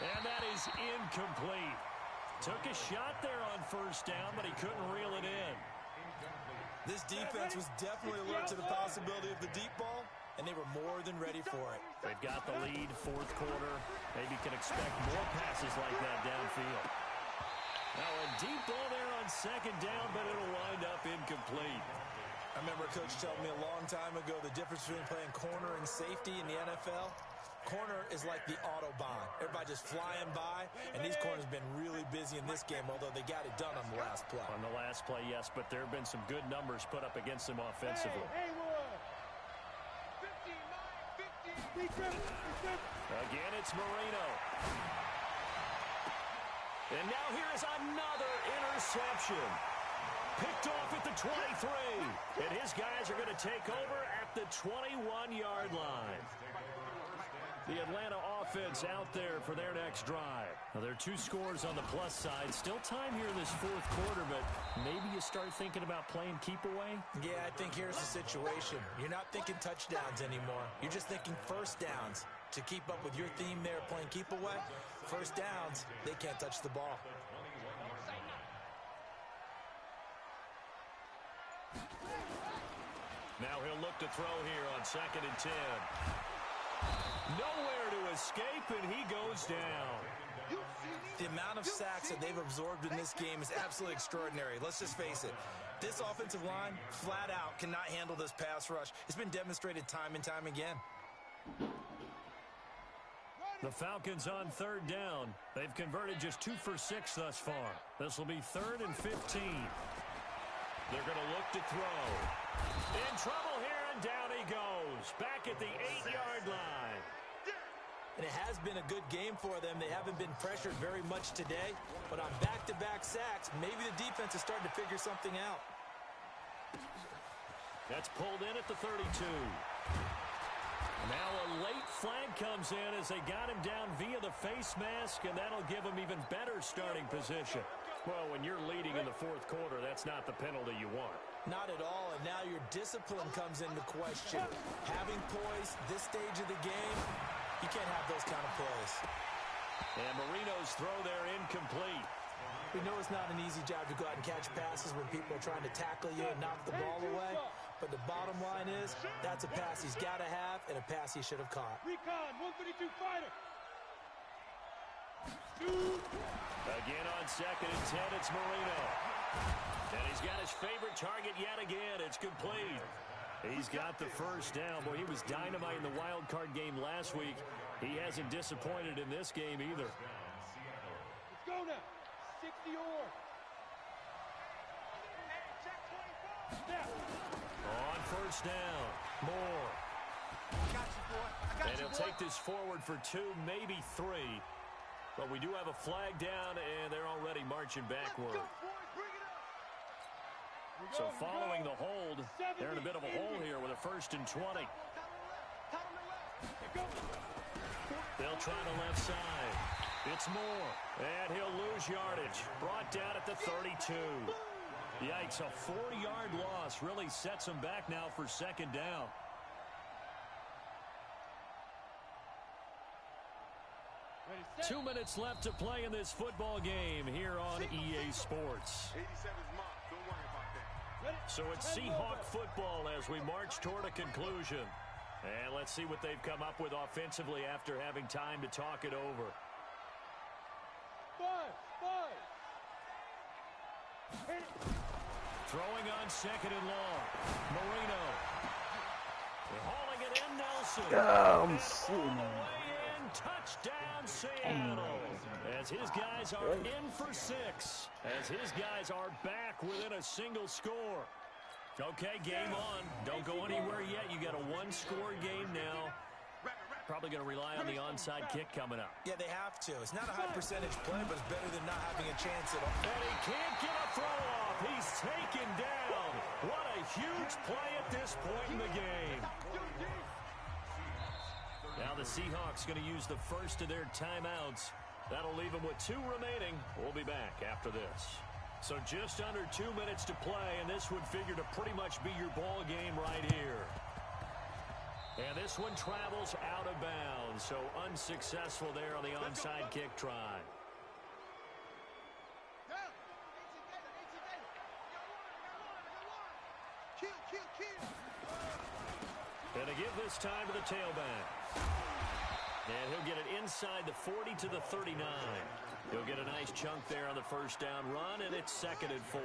And that is incomplete. Took a shot there on 1st down, but he couldn't reel it in. This defense was definitely alert to the possibility of the deep ball, and they were more than ready for it. They've got the lead, fourth quarter. Maybe can expect more passes like that downfield. Now a deep ball there on second down, but it'll wind up incomplete. I remember a coach telling me a long time ago the difference between playing corner and safety in the NFL. Corner is like the Autobahn. Everybody just flying by, and these corners have been really busy in this game, although they got it done on the last play. On the last play, yes, but there have been some good numbers put up against them offensively. Again, it's Marino. And now here is another interception. Picked off at the 23. And his guys are going to take over at the 21-yard line. The Atlanta offense out there for their next drive. Now, there are 2 scores on the plus side. Still time here in this fourth quarter, but maybe you start thinking about playing keep away? Yeah, I think here's the situation. You're not thinking touchdowns anymore. You're just thinking first downs. To keep up with your theme there, playing keep away, first downs, they can't touch the ball. Now he'll look to throw here on 2nd and 10. Nowhere to escape, and he goes down. The amount of sacks that they've absorbed in this game is absolutely extraordinary. Let's just face it. This offensive line, flat out, cannot handle this pass rush. It's been demonstrated time and time again. The Falcons on 3rd down. They've converted just 2 for 6 thus far. This will be 3rd and 15. They're going to look to throw. In trouble here, and down he goes. Back at the 8-yard line. And it has been a good game for them. They haven't been pressured very much today. But on back-to-back sacks, maybe the defense is starting to figure something out. That's pulled in at the 32. Now a late flag comes in as they got him down via the face mask, and that'll give him even better starting position. Well, when you're leading in the fourth quarter, that's not the penalty you want. Not at all, and now your discipline comes into question. Having poise this stage of the game, you can't have those kind of plays. And Marino's throw there incomplete. We know it's not an easy job to go out and catch passes when people are trying to tackle you and knock the ball away. But the bottom line is, that's a pass he's got to have and a pass he should have caught. Recon, 132 fighter. Again on 2nd and 10, it's Marino. And he's got his favorite target yet again. It's complete. He's got the first down. Boy, he was dynamite in the wild card game last week. He hasn't disappointed in this game either. Let's go now. 60 or. On first down, Moore. And he'll take this forward for 2, maybe 3. But we do have a flag down, and they're already marching backward. So following the hold, they're in a bit of a hole here with a 1st and 20. They'll try the left side. It's Moore, and he'll lose yardage. Brought down at the 32. Yikes, a 4-yard loss really sets him back now for 2nd down. Ready, 2 minutes left to play in this football game here on EA Sports. 87's mark. Don't worry about that. So it's Seahawk football as we march toward a conclusion. And let's see what they've come up with offensively after having time to talk it over. 5. Hit it. Throwing on 2nd and long. Marino. Hauling it in, Nelson. I'm sitting. Touchdown, Seattle. As his guys are in for 6. As his guys are back within a single score. Okay, game on. Don't go anywhere yet. You got a 1-score game now. Probably going to rely on the onside kick coming up. Yeah, they have to. It's not a high percentage play, but it's better than not having a chance at all. And he can't get a throw off. He's taken down. What a huge play at this point in the game. Now the Seahawks going to use the first of their timeouts. That'll leave them with 2 remaining. We'll be back after this. So just under 2 minutes to play, and this would figure to pretty much be your ball game right here. And this one travels out of bounds, so unsuccessful there on the onside kick try. Going to give this time to the tailback. And he'll get it inside the 40 to the 39. He'll get a nice chunk there on the first down run, and it's 2nd and 4.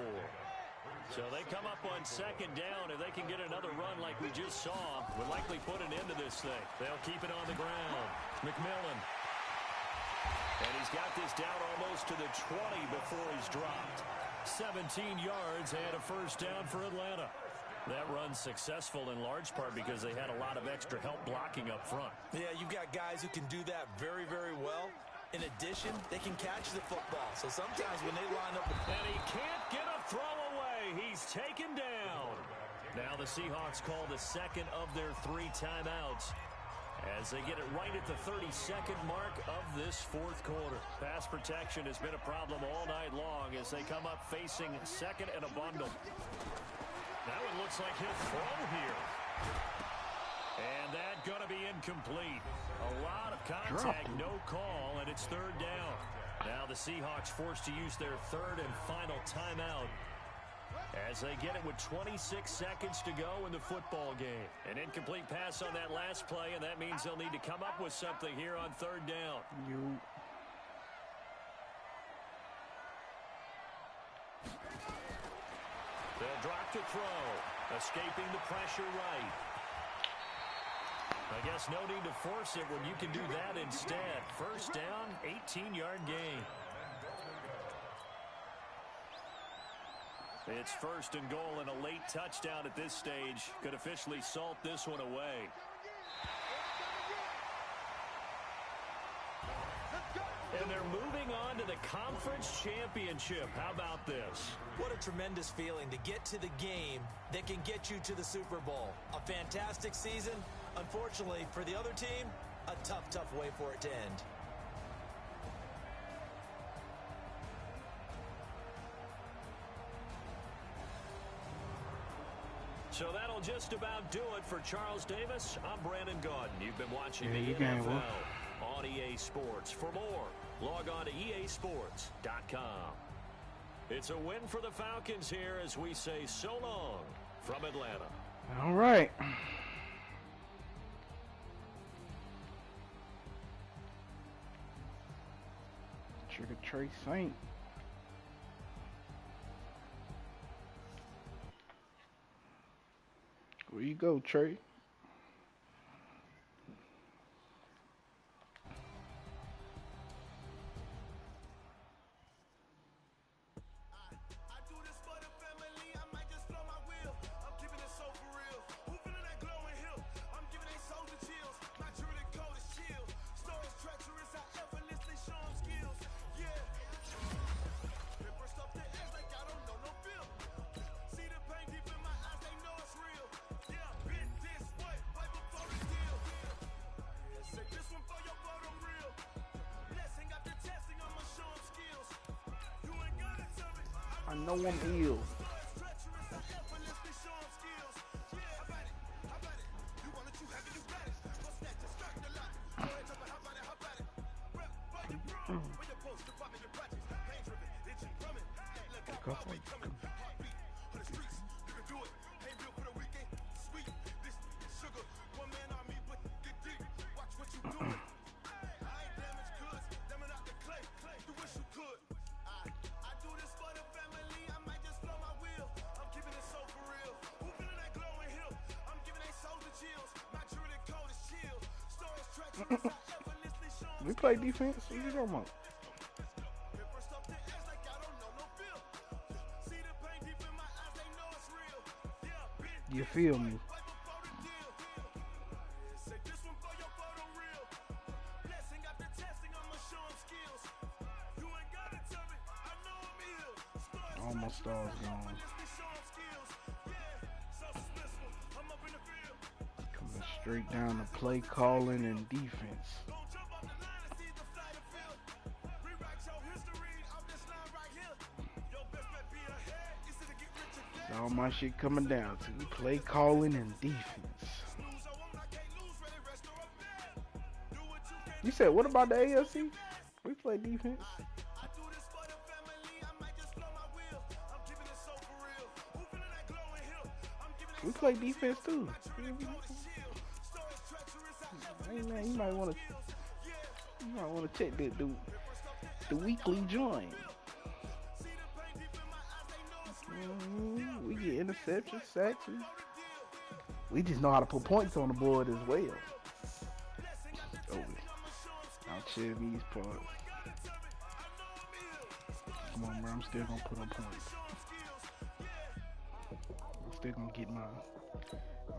So they come up on 2nd down. If they can get another run like we just saw, would likely put an end to this thing. They'll keep it on the ground. McMillan. And he's got this down almost to the 20 before he's dropped. 17 yards and a first down for Atlanta. That run's successful in large part because they had a lot of extra help blocking up front. Yeah, you've got guys who can do that very, very well. In addition, they can catch the football. So sometimes when they line up... And he can't get a throw away. He's taken down. Now the Seahawks call the second of their 3 timeouts as they get it right at the 32nd mark of this 4th quarter. Pass protection has been a problem all night long as they come up facing 2nd and a bundle. That one looks like he'll throw here. And that going to be incomplete. A lot of contact, no call, and it's 3rd down. Now the Seahawks forced to use their 3rd and final timeout as they get it with 26 seconds to go in the football game. An incomplete pass on that last play, and that means they'll need to come up with something here on 3rd down. They'll drop to throw, escaping the pressure right. I guess no need to force it when you can do that instead. First down, 18-yard gain. It's 1st and goal, and a late touchdown at this stage could officially salt this one away. And they're moving on to the conference championship. How about this? What a tremendous feeling to get to the game that can get you to the Super Bowl. A fantastic season. Unfortunately, for the other team, a tough, tough way for it to end. So that'll just about do it for Charles Davis. I'm Brandon Gaudin. You've been watching the you NFL on EA Sports. For more, log on to easports.com. It's a win for the Falcons here as we say so long from Atlanta. All right. Trigger Trey Saint. Where you go, Trey? I know I'm ill. We play defense. What you talking about? You feel me? All my stars gone. Coming straight down to play calling and defense. All my shit coming down to play calling and defense. You said, what about the AFC? We play defense. We play defense too. Hey man, you might want to check the weekly joint. We get interceptions, sacks. We just know how to put points on the board as well. Oh, I'll chill these parts. Come on, bro. I'm still gonna put on points. I'm still gonna get mine.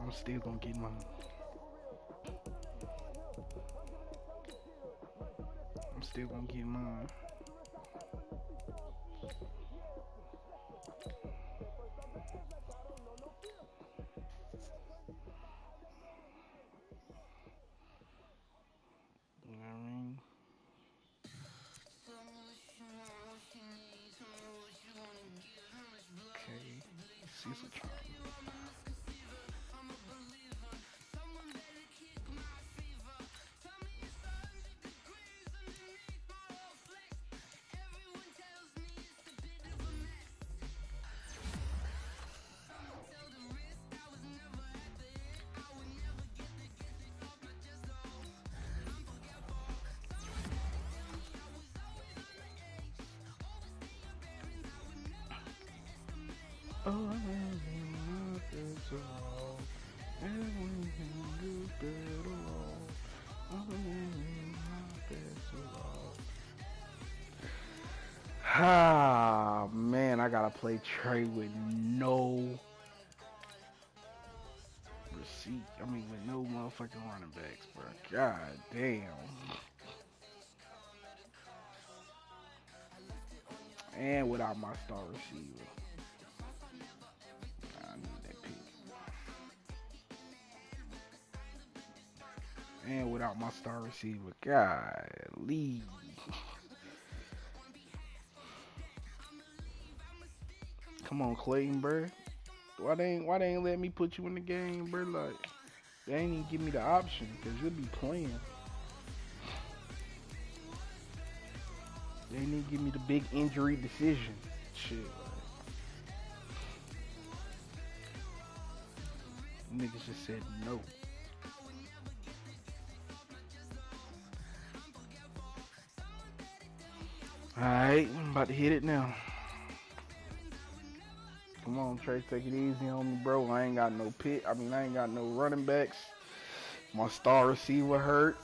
I'm still gonna get mine. I'm still gonna get mine. You know what I mean? Okay. Cecil trying. Oh, ah, man, I gotta play Trey with no receipt. I mean, with no motherfucking running backs, bro. God damn. And without my star receiver. I need that pick. And without my star receiver. Golly. Come on, Clayton, bro. Why they ain't let me put you in the game, bro? Like, they ain't even give me the option, because you'll be playing. They ain't even give me the big injury decision. Shit, like. Niggas just said no. Alright, I'm about to hit it now. Come on, Trey, take it easy on me, bro. I ain't got no pick. I mean, I ain't got no running backs. My star receiver hurt.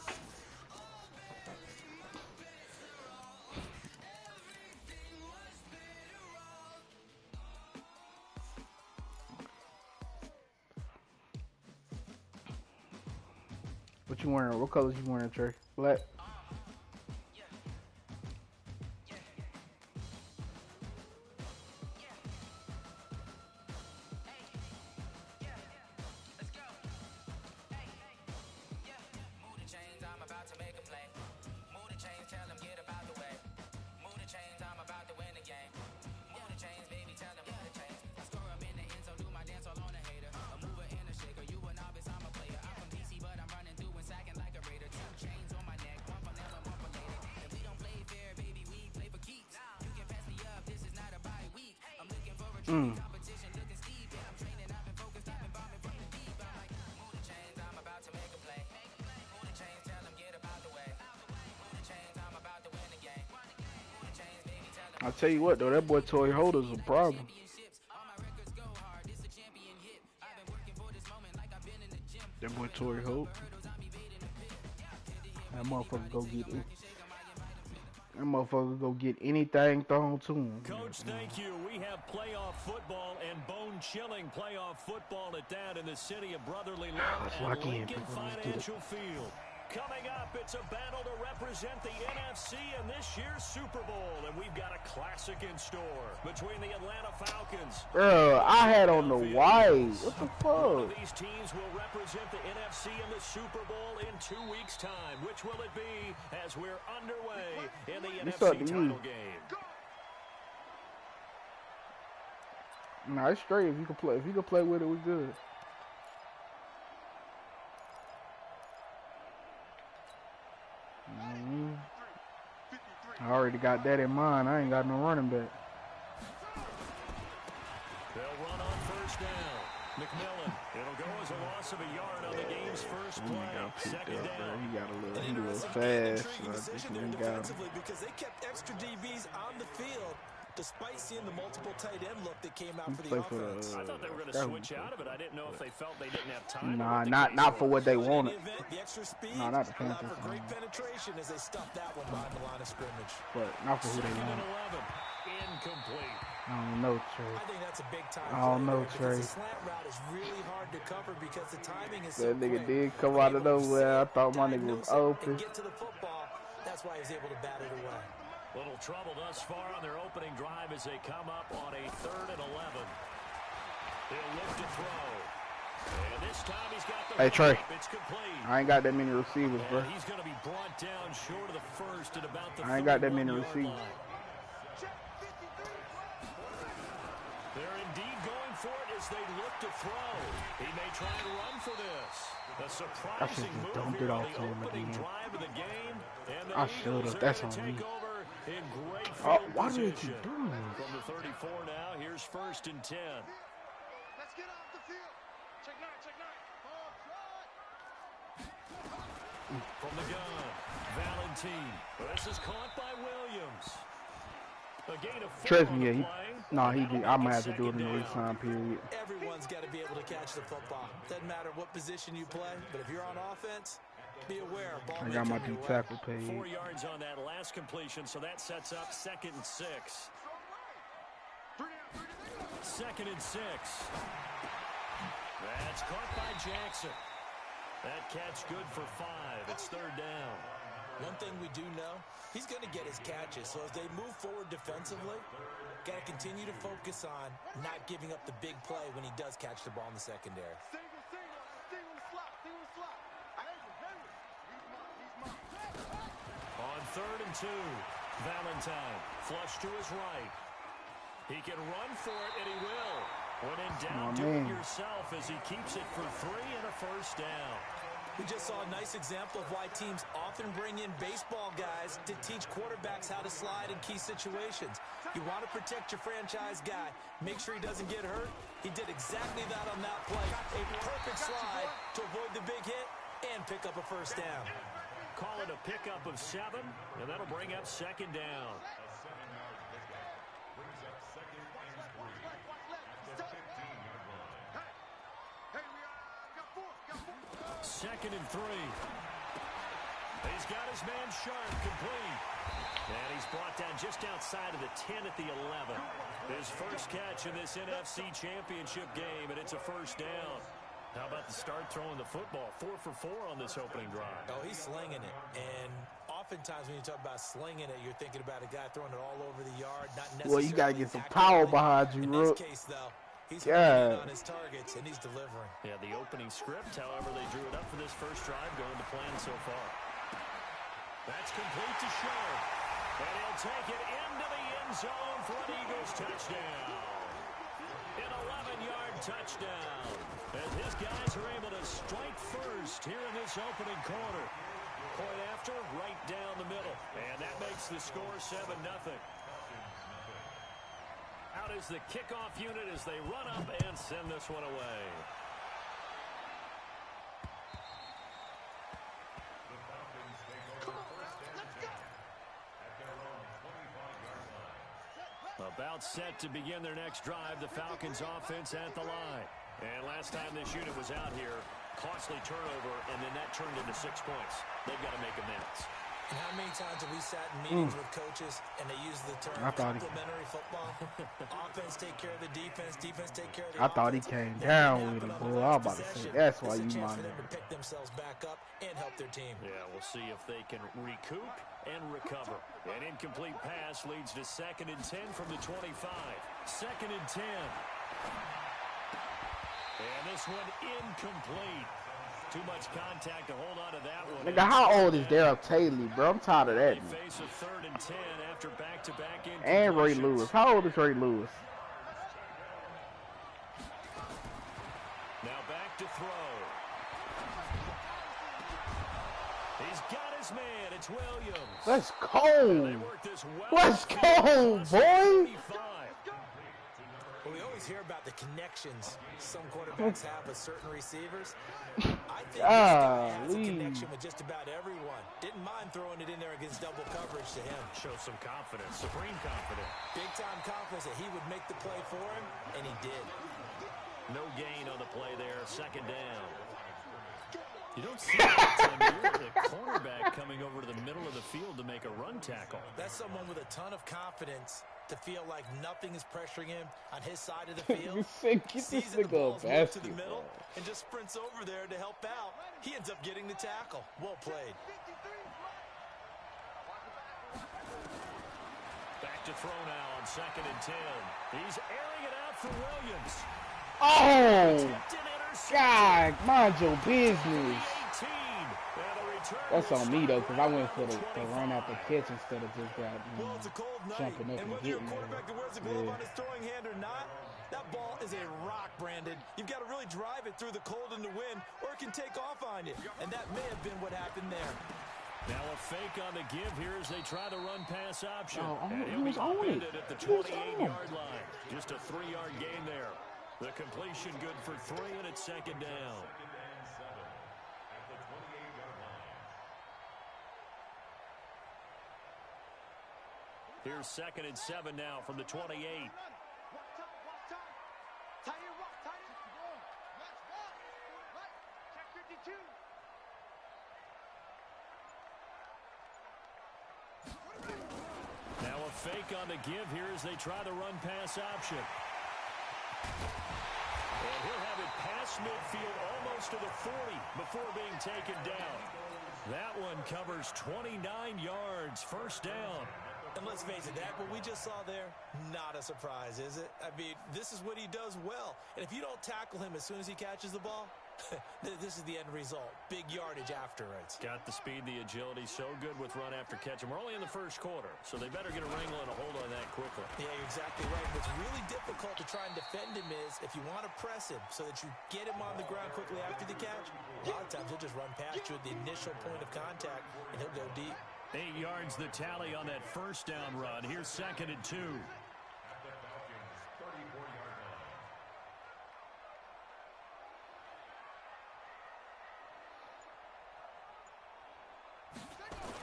What you wearing? What colors you wearing, Trey? Black? I'll tell you what though, that boy Tory Holder's a problem. That boy Tory Holt. That motherfucker go get anything thrown to him. Coach, thank you. We have playoff football and bone-chilling playoff football at that in the city of brotherly love at Lincoln Financial Field. Coming up, it's a battle to represent the NFC in this year's Super Bowl, and we've got a classic in store between the Atlanta Falcons. Bro, I had on the white. What the fuck? One of these teams will represent the NFC in the Super Bowl in 2 weeks' time. Which will it be as we're underway in the NFC title game? Nah, it's straight. If you can play with it, we're good. I already got that in mind. I ain't got no running back. They'll run on first down. McMillan It'll go as a loss of a yard on the game's first play. Second down. He got a little fast. Defensively because they kept extra DBs on the field despite seeing the multiple tight end look that came out for the offense. I thought they were going to switch out of it. I didn't know if they felt they didn't have time. Nah, not for what they wanted. The extra speed No, not the allowed Panthers. for great penetration as they stuffed that one behind the line of scrimmage. But not for who they Second and wanted. 11. Incomplete. I don't know, Trey. I think that's a big time. I don't know, Trey. The slant route is really hard to cover because the timing is That so nigga quick. did come out of nowhere. I thought my nigga was open. Get to the football. That's why he was able to bat it away. Little trouble thus far on their opening drive as they come up on a 3rd and 11. He'll look to throw. And this time he's got the Hey, Trey. It's complete. I ain't got that many receivers, bro. And he's going to be brought down short of the first at about the I ain't got that many 31-yard receivers. line. They're indeed going for it as they look to throw. He may try and run for this. A surprising move dumped here it on off the to him opening again. drive of the game. And the I should've. Eagles are That's gonna on me. take over in great Oh, field why do they position. keep doing this? From the 34 now, here's 1st and 10. Let's get off the field. Check 9, check 9. From the gun, Valentine. This is caught by Williams. A gain of 4 Trust on me, the yeah, play. I might have to do it in the resign period. Everyone's got to be able to catch the football. Doesn't matter what position you play, but if you're on offense, be aware. Ball I may got my come your way. D-tackle paid. 4 yards on that last completion, so that sets up 2nd and 6. 2nd and 6. That's caught by Jackson. That catch good for 5. It's 3rd down. One thing we do know, he's going to get his catches. So as they move forward defensively, got to continue to focus on not giving up the big play when he does catch the ball in the secondary. Single slot. On 3rd and 2, Valentine flush to his right. He can run for it, and he will. When in doubt, do it yourself as he keeps it for 3 and a 1st down. We just saw a nice example of why teams often bring in baseball guys to teach quarterbacks how to slide in key situations. You want to protect your franchise guy. Make sure he doesn't get hurt. He did exactly that on that play. A perfect slide to avoid the big hit and pick up a 1st down. Call it a pickup of 7, and that'll bring up 2nd down. Second and 3. He's got his man Sharp complete. And he's brought down just outside of the 10 at the 11. His first catch in this NFC Championship game, and it's a 1st down. How about the start throwing the football? 4 for 4 on this opening drive. Oh, he's slinging it. And oftentimes when you talk about slinging it, you're thinking about a guy throwing it all over the yard, not necessarily. Well, you got to get some power behind you, In Rook. this case, though, he's honing in on his targets, and he's delivering. Yeah, the opening script, however, they drew it up for this first drive, going to plan so far. That's complete to Sharp. And he'll take it into the end zone for an Eagles touchdown. An 11-yard touchdown. And his guys are able to strike first here in this opening quarter. Point after, right down the middle. And that makes the score 7-0. Out is the kickoff unit as they run up and send this one away. About set to begin their next drive, the Falcons offense at the line. And last time this unit was out here, costly turnover, and then that turned into 6 points. They've got to make amends. And how many times have we sat in meetings with coaches and they use the term complementary football? Offense take care of the defense, defense take care of the offense. I thought he came down with it, boy. I was about to say, that's why you mind. mind For them to pick themselves back up and help their team. Yeah, we'll see if they can recoup and recover. An incomplete pass leads to 2nd and 10 from the 25. 2nd and 10. And this one incomplete. Too much contact to hold on to that one. Nigga, how old is Daryl Taylor, bro? I'm tired of that. They face a 3rd and 10 after back-to-back incompletions. And Ray Lewis. How old is Ray Lewis? Now back to throw. He's got his man. It's Williams. Let's go. They work this well. Let's go, boy. Well, we always always hear about the connections some quarterbacks have with certain receivers. I think this guy has a connection with just about everyone. Didn't mind throwing it in there against double coverage to him. Shows some confidence, supreme confidence. Big-time confidence that he would make the play for him, and he did. No gain on the play there, second down. You don't see that time of year, the cornerback coming over to the middle of the field to make a run tackle. That's someone with a ton of confidence to feel like nothing is pressuring him on his side of the field. Sees the ball's moved to the middle and just sprints over there to help out. He ends up getting the tackle. Well played. Back to throw now on 2nd and 10. He's airing it out for Williams. Oh, God, mind your business. That's on me, though, because I went for the run out the catch instead of just that jumping up and getting there. On his throwing hand or not, that ball is a rock, Brandon. You've got to really drive it through the cold and the wind, or it can take off on you. And that may have been what happened there. Now a fake on the give here as they try the run-pass option. Oh, and he was on it. At the 28-yard line. Just a 3-yard gain there. The completion good for 3, and it's 2nd down. Here's 2nd and 7 now from the 28. Now a fake on the give here as they try the run-pass option. And he'll have it past midfield almost to the 40 before being taken down. That one covers 29 yards, 1st down. And let's face it, that what we just saw there, not a surprise, is it? I mean, this is what he does well. And if you don't tackle him as soon as he catches the ball, this is the end result. Big yardage afterwards. Got the speed, the agility, so good with run after catch. And we're only in the 1st quarter, so they better get a wrangle and a hold on that quickly. Yeah, you're exactly right. What's really difficult to try and defend him is if you want to press him so that you get him on the ground quickly after the catch, a lot of times he'll just run past you at the initial point of contact, and he'll go deep. 8 yards the tally on that 1st down run. Here's 2nd and 2.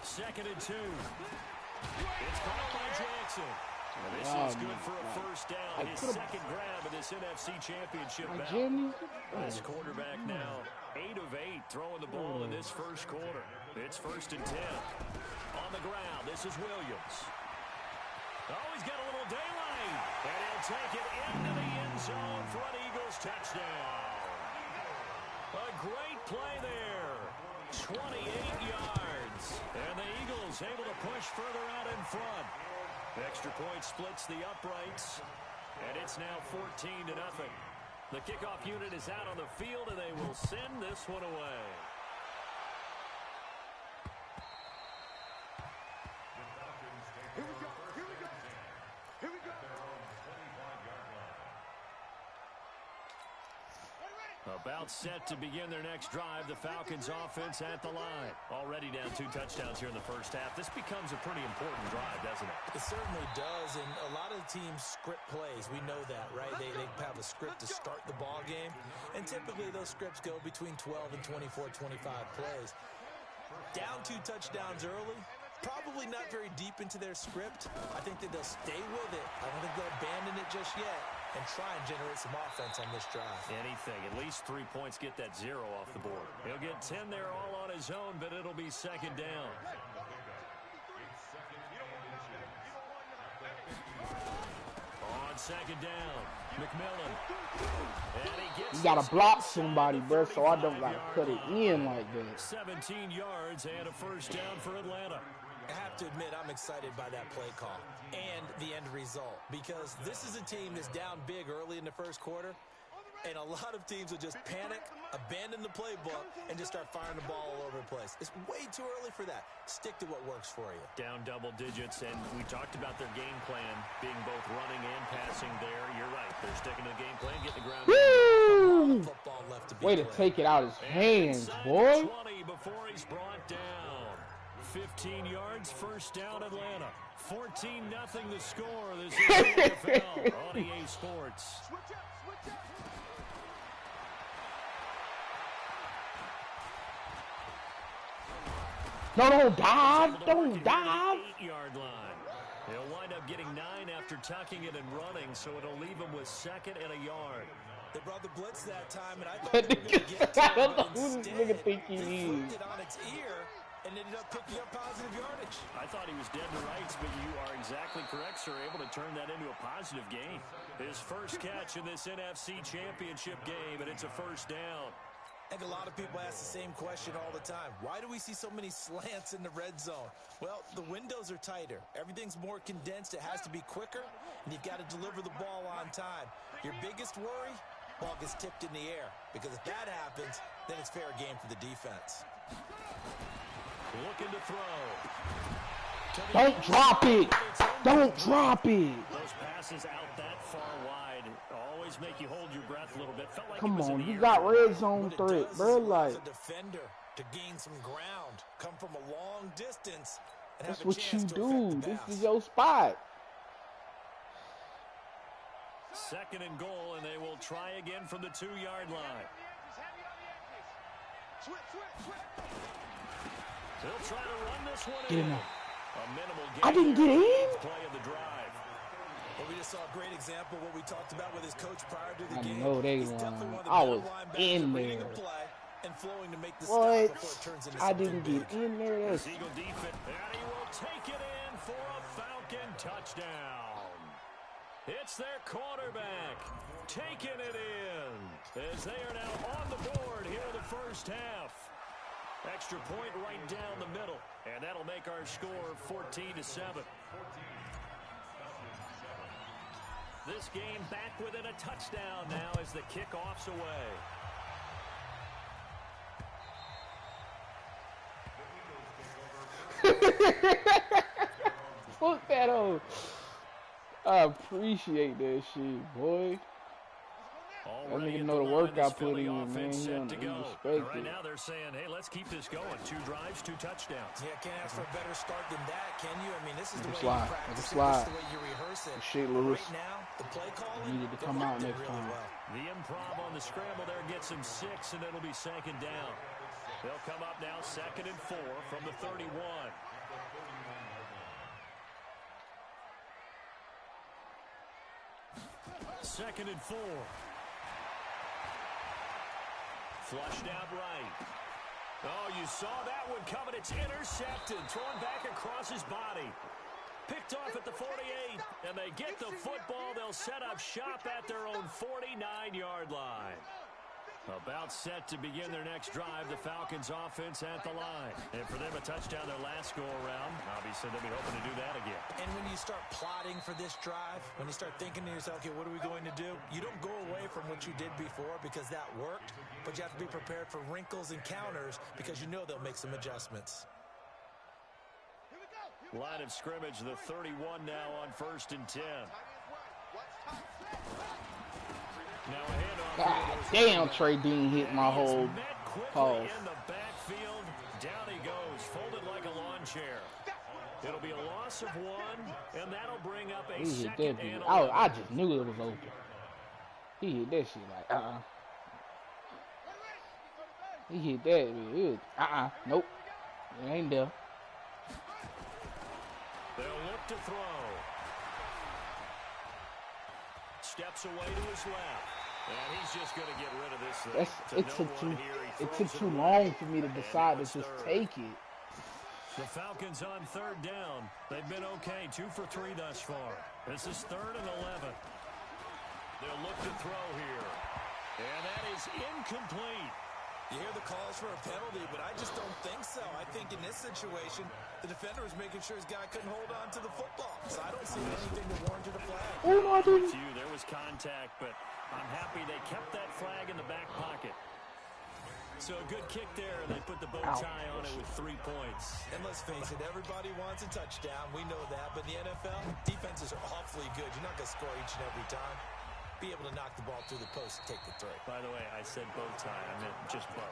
Second and 2. It's caught by Jackson. This is good for a 1st down. His 2nd grab of this NFC Championship battle. This quarterback now 8 of 8 throwing the ball in this 1st quarter. It's 1st and 10. On the ground, this is Williams. Oh, he's got a little daylight. And he'll take it into the end zone for an Eagles touchdown. A great play there. 28 yards. And the Eagles able to push further out in front. Extra point splits the uprights. And it's now 14-0. The kickoff unit is out on the field, and they will send this one away. Here we go. Here we go. Here we go. About set to begin their next drive. The Falcons offense at the line. Already down 2 touchdowns here in the 1st half. This becomes a pretty important drive, doesn't it? It certainly does, and a lot of teams script plays. We know that, right? They have a script to start the ball game, and typically those scripts go between 12 and 24, 25 plays. Down 2 touchdowns early, probably not very deep into their script. I think that they'll stay with it. I don't think they'll abandon it just yet and try and generate some offense on this drive. Anything. At least 3 points get that 0 off the board. He'll get 10 there all on his own, but it'll be 2nd down. On 2nd down, McMillan. And he gets you gotta block somebody, bro, so I don't gotta cut it in like that. 17 yards and a 1st down for Atlanta. I have to admit, I'm excited by that play call and the end result, because this is a team that's down big early in the 1st quarter, and a lot of teams will just panic, abandon the playbook, and just start firing the ball all over the place. It's way too early for that. Stick to what works for you. Down double digits, and we talked about their game plan being both running and passing there. You're right. They're sticking to the game plan, getting the ground. Woo! Football left to be Way to played. take it out of his hands, boy. 20 before he's brought down. 15 yards, first down Atlanta. 14-0 the score. This is the NFL on EA Sports. No, don't dive. Don't dive. 8-yard line. He'll wind up getting 9 after tucking it and running, so it'll leave him with 2nd and a yard. They brought the blitz that time, and I thought they were going to get to it, I don't know but who this instead, nigga think he they is. flipped it on its ear and ended up picking up positive yardage. I thought he was dead to rights, but you are exactly correct, sir. Able to turn that into a positive gain. His first catch in this NFC Championship game, and it's a first down. And a lot of people ask the same question all the time. Why do we see so many slants in the red zone? Well, the windows are tighter. Everything's more condensed. It has to be quicker, and you've got to deliver the ball on time. Your biggest worry? Ball gets tipped in the air. Because if that happens, then it's fair game for the defense. Looking to throw. Don't drop it. Don't drop it. Those passes out that far wide always make you hold your breath a little bit. Felt like Come it was on, in the you air. got red zone What it threat, does bro. is allows Like, a defender to gain some ground, come from a long distance, and that's have a what chance you to do. affect the This pass. is your spot. 2nd and goal, and they will try again from the 2-yard line. They'll try to run this one Get in. in there. A minimal I gain didn't there get on the in? 8th play of the drive. Well, we just saw a great example of what we talked about with his coach prior to the I game. know they He's won. definitely one of the I better was linebackers in at reading there. a play and flowing to make the stop What? before it turns into I something didn't big. get in there. This That's Eagle defense, and he will take it in for a Falcon touchdown. It's their quarterback taking it in as they are now on the board here in the first half. Extra point right down the middle, and that'll make our score 14-7. This game back within a touchdown now as the kickoff's away. fuck that old. I appreciate that shit, boy. Already nigga at know the line, work this I put Philly in, offense man. set to He go. respect Right it. now they're saying, hey, let's keep this going. 2 drives, 2 touchdowns. Yeah, can't ask for a better start than that, can you? I mean, this is the Let way it you slide. practice Let it it. This slide. is the way you rehearse it. Shit, But Lewis. right now, the play calling, Needed to they come out worked it next really time. well. The improv on the scramble there gets him 6, and it'll be 2nd down. They'll come up now 2nd and 4 from the 31. Second and 4. Flushed out right. Oh, you saw that one coming. It's intercepted. Thrown back across his body. Picked off at the 48, and they get the football. They'll set up shop at their own 49-yard line. About set to begin their next drive, the Falcons offense at the line. And for them, a touchdown their last go-around. Obviously, they'll be hoping to do that again. And when you start plotting for this drive, when you start thinking to yourself, okay, what are we going to do? You don't go away from what you did before because that worked, but you have to be prepared for wrinkles and counters because you know they'll make some adjustments. Line of scrimmage, the 31 now on 1st and 10. Now a handoff. God damn, Trey Dean hit my whole pause. In the backfield, down he goes, folded like a lawn chair. It'll be a loss of 1, and that'll bring up a He hit 2nd that and bitch. 11. I just knew it was open. He hit that shit like, He hit that bitch. It was, nope. It ain't there. They'll look to throw. Steps away to his left. And he's just going to get rid of this thing. It took too long for me to decide to just take it. The Falcons on 3rd down. They've been okay, 2 for 3 thus far. This is 3rd and 11. They'll look to throw here. And that is incomplete. You hear the calls for a penalty, but I just don't think so. I think in this situation, the defender was making sure his guy couldn't hold on to the football. So I don't see anything that warranted a flag. Oh, no, I didn't. There was contact, but I'm happy they kept that flag in the back pocket. So a good kick there, and they put the bow tie on it with 3 points. And let's face it, everybody wants a touchdown. We know that. But in the NFL, defenses are awfully good. You're not going to score each and every time. Be able to knock the ball through the post and take the 3. By the way, I said bow tie. I meant just bow.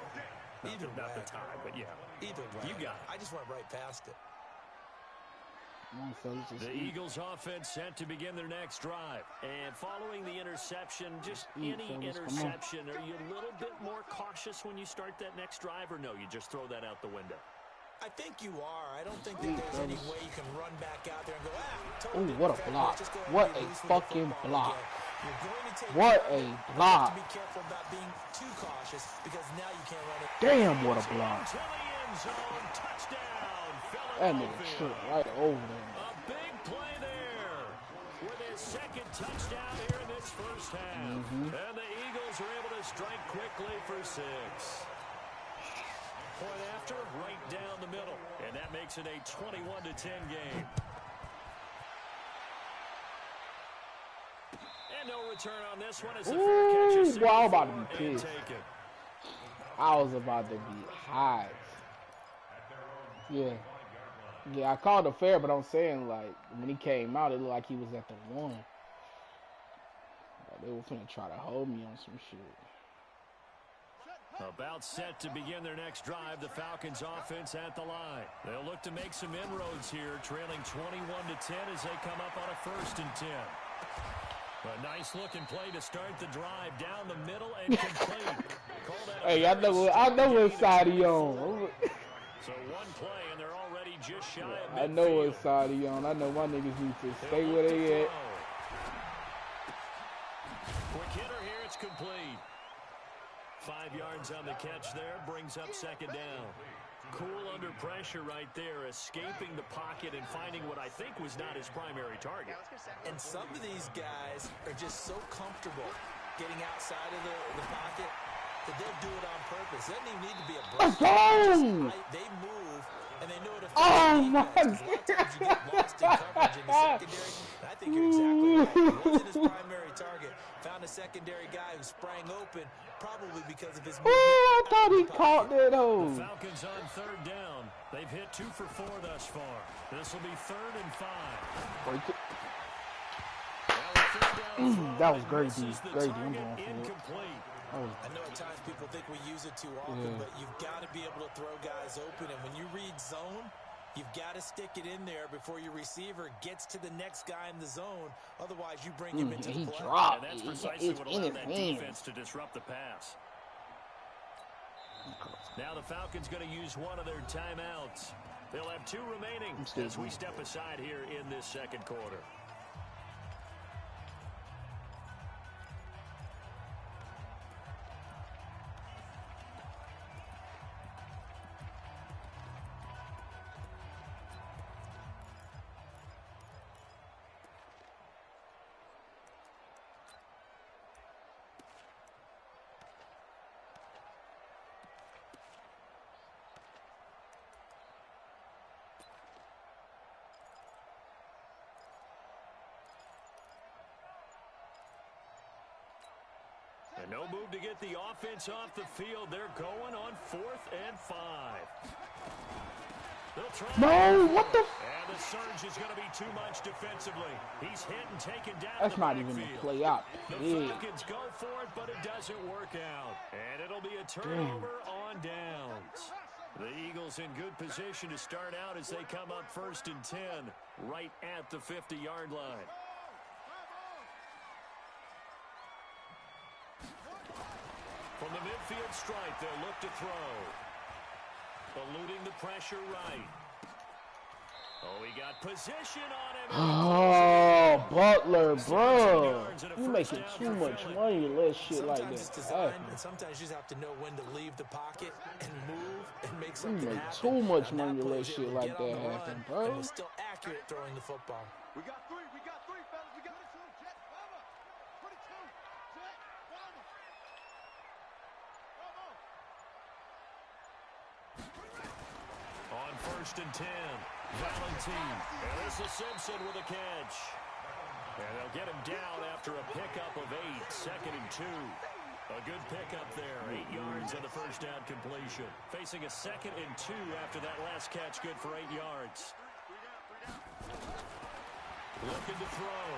Not the time, but yeah. Either way. You got it. I just went right past it. The Eagles offense set to begin their next drive. And following the interception, just any interception, are you a little bit more cautious when you start that next drive, or no, you just throw that out the window? I think you are. I don't think that there's any way you can run back out there and go, oh, what a block. What a fucking block. What a block. Be careful about being too cautious because now you can't run it. Damn, what a block. That nigga tripped right over there. A big play there with his second touchdown here in this first half. And the Eagles are able to strike quickly for 6. Point after, right down the middle. And that makes it a 21-10 game. And no return on this one as the fair catch is well, I was about to be pissed. I was about to be high. Yeah. Yeah, I called it fair, but I'm saying, like, when he came out, it looked like he was at the 1. Like, they were finna try to hold me on some shit. About set to begin their next drive, the Falcons offense at the line. They'll look to make some inroads here, trailing 21-10 as they come up on a 1st and 10. A nice looking play to start the drive down the middle and complete. Hey, I know what side he on. So one play and they're already just shy of midfield. I know what side he on. I know my niggas need to stay where they at. Quick hitter here, it's complete. 5 yards on the catch there, brings up 2nd down. Cool under pressure right there, escaping the pocket and finding what I think was not his primary target. And some of these guys are just so comfortable getting outside of the pocket that they'll do it on purpose. It doesn't even need to be a brush. They move, and they know it affects the defense. A lot of times you get lost in coverage in the secondary. And I think you're exactly right. It wasn't his primary target. Found a secondary guy who sprang open, probably because of his movement. Oh, I thought he caught that, though. The Falcons on 3rd down. They've hit 2 for 4 thus far. This will be 3rd and 5. That was great, dude. Great, I'm going for it. Incomplete. I know at times people think we use it too often, but you've got to be able to throw guys open. And when you read zone, you've got to stick it in there before your receiver gets to the next guy in the zone. Otherwise, you bring him into the play. Dropped. And that's precisely what allowed that defense to disrupt the pass. Now the Falcons going to use one of their timeouts. They'll have 2 remaining as we step aside here in this 2nd quarter. And no move to get the offense off the field. They're going on 4th and 5. They'll try. No, what the? And the surge is going to be too much defensively. He's hit and taken down. That's not even a play out. The Falcons go for it, but it doesn't work out. And it'll be a turnover on downs. The Eagles in good position to start out as they come up 1st and 10, right at the 50-yard line. From the midfield stripe, they'll look to throw. Eluding the pressure right. Oh, he got position on him. Oh, Butler, bro. You making too much money to let shit like that happen. And sometimes you just have to know when to leave the pocket and move and make something You make happen. too much money to let shit like that happen, bro. And was still accurate throwing the football. We got 3, fellas. We got 2. Jet, Bravo. 22. Jet, Bravo. On 1st and 10, Valentine. And this is Simpson with a catch. And they'll get him down after a pickup of 8, 2nd and 2. A good pickup there, 8 yards on the first down completion. Facing a 2nd and 2 after that last catch, good for 8 yards. Looking to throw.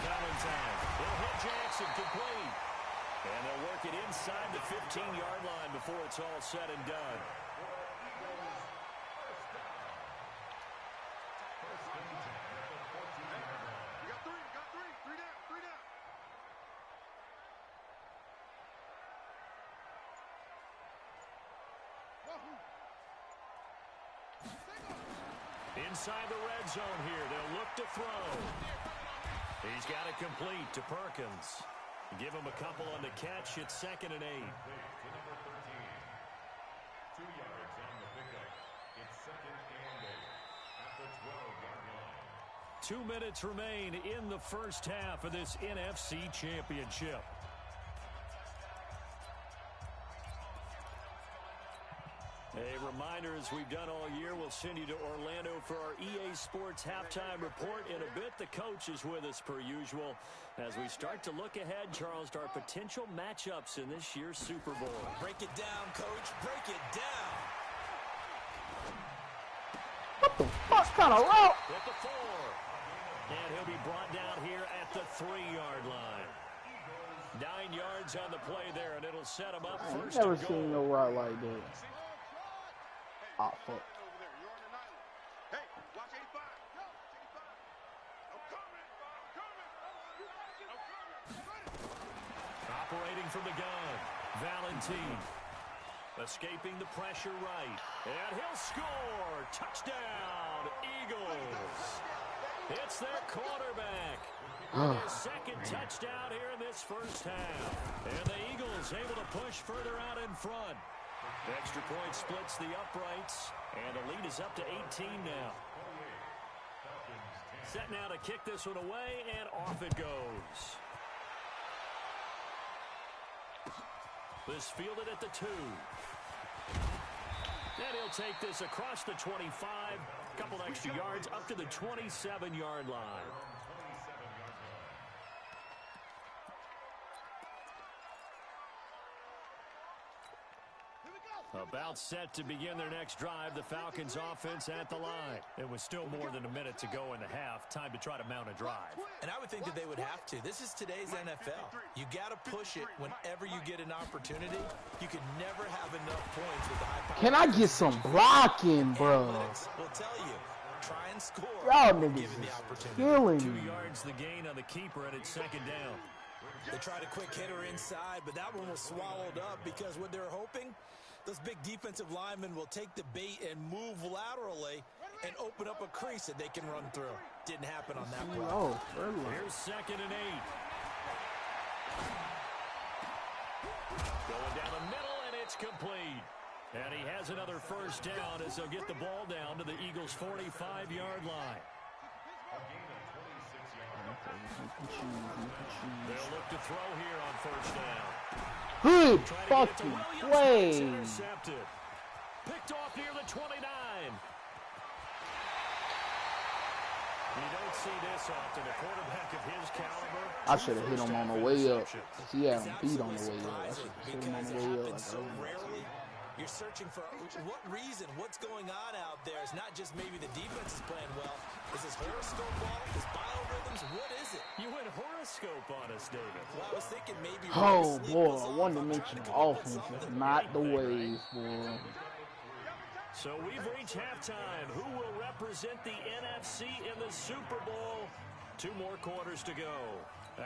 Valentine. He'll hit Jackson, complete. And they'll work it inside the 15-yard line before it's all said and done. Inside the red zone here, they'll look to throw. He's got it complete to Perkins. Give him a couple on the catch. It's 2nd and 8. 2 yards on the pickup. It's 2nd and 8 at the 12-yard line. 2 minutes remain in the first half of this NFC Championship. A reminder, as we've done all year, we'll send you to Orlando for our EA Sports halftime report. In a bit, the coach is with us per usual as we start to look ahead, Charles, to our potential matchups in this year's Super Bowl. Break it down, Coach. Break it down. What the fuck kind of route? At the 4. And he'll be brought down here at the 3-yard line. 9 yards on the play there, and it'll set him up first. I've never seen no route like that. Oh, fuck. Hey, watch 85. Yo, 85. I'm coming. Operating from the gun, Valentine. Escaping the pressure right. And he'll score. Touchdown, Eagles. It's their quarterback. His second touchdown here in this first half. And the Eagles able to push further out in front. Extra point splits the uprights, and the lead is up to 18 now. Set now to kick this one away, and off it goes. This fielded at the 2. And he'll take this across the 25, a couple extra yards up to the 27-yard line. About set to begin their next drive, the Falcons offense at the line. It was still more than a minute to go in the half. Time to try to mount a drive. And I would think that they would have to. This is today's NFL. You got to push it whenever you get an opportunity. You could never have enough points with the high power. Can I get some blocking, bro? We'll tell you. Try and score. Y'all niggas is killing 2 me. yards the gain on the keeper, and it's 2nd down. They tried a quick hitter inside, but that one was swallowed up because what they're hoping, those big defensive linemen will take the bait and move laterally and open up a crease that they can run through. Didn't happen on that play. Oh, here's 2nd and 8. Going down the middle, and it's complete. And he has another first down as they'll get the ball down to the Eagles' 45-yard line. They'll look to throw here on first down. Good fucking play. Intercepted. Picked off near the 29. You don't see this often. A quarterback of his caliber. I should have hit him on the way up. He had him beat on the way up. I should have hit him on the way up. So rarely, you're searching for what reason, what's going on out there. It's not just maybe the defense is playing well. Is this horoscope ball? Is biorhythms? What is it? You went horoscope on us, David. Well, I was thinking maybe. Oh boy, one-dimensional offense is not the way, boy. So we've reached halftime. Who will represent the NFC in the Super Bowl? 2 more quarters to go.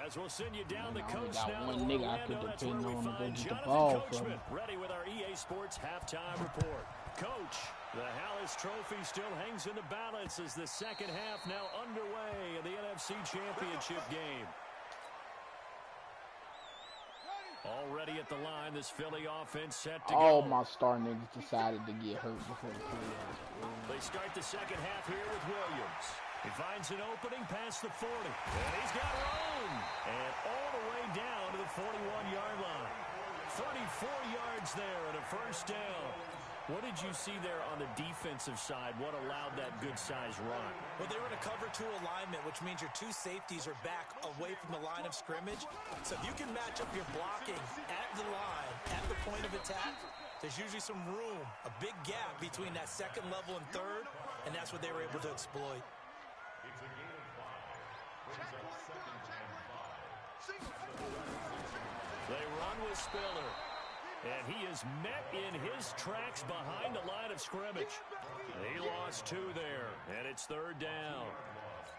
As we'll send you down the coast now to Orlando. That's where we find Jonathan Coachman, ready with our EA Sports halftime report. Coach, the Hallis Trophy still hangs in the balance as the second half now underway in the NFC Championship game. Already at the line, this Philly offense set to go. All my star niggas decided to get hurt before the playoffs. They start the second half here with Williams. He finds an opening past the 40. And he's got room. And all the way down to the 41-yard line. 34 yards there and a first down. What did you see there on the defensive side? What allowed that good-sized run? Well, they were in a cover 2 alignment, which means your 2 safeties are back away from the line of scrimmage. So if you can match up your blocking at the line, at the point of attack, there's usually some room, a big gap between that second level and third, and that's what they were able to exploit. It's a gain of 5. Brings up 2nd and 5. They run with Spiller. And he is met in his tracks behind the line of scrimmage. He lost 2 there, and it's 3rd down.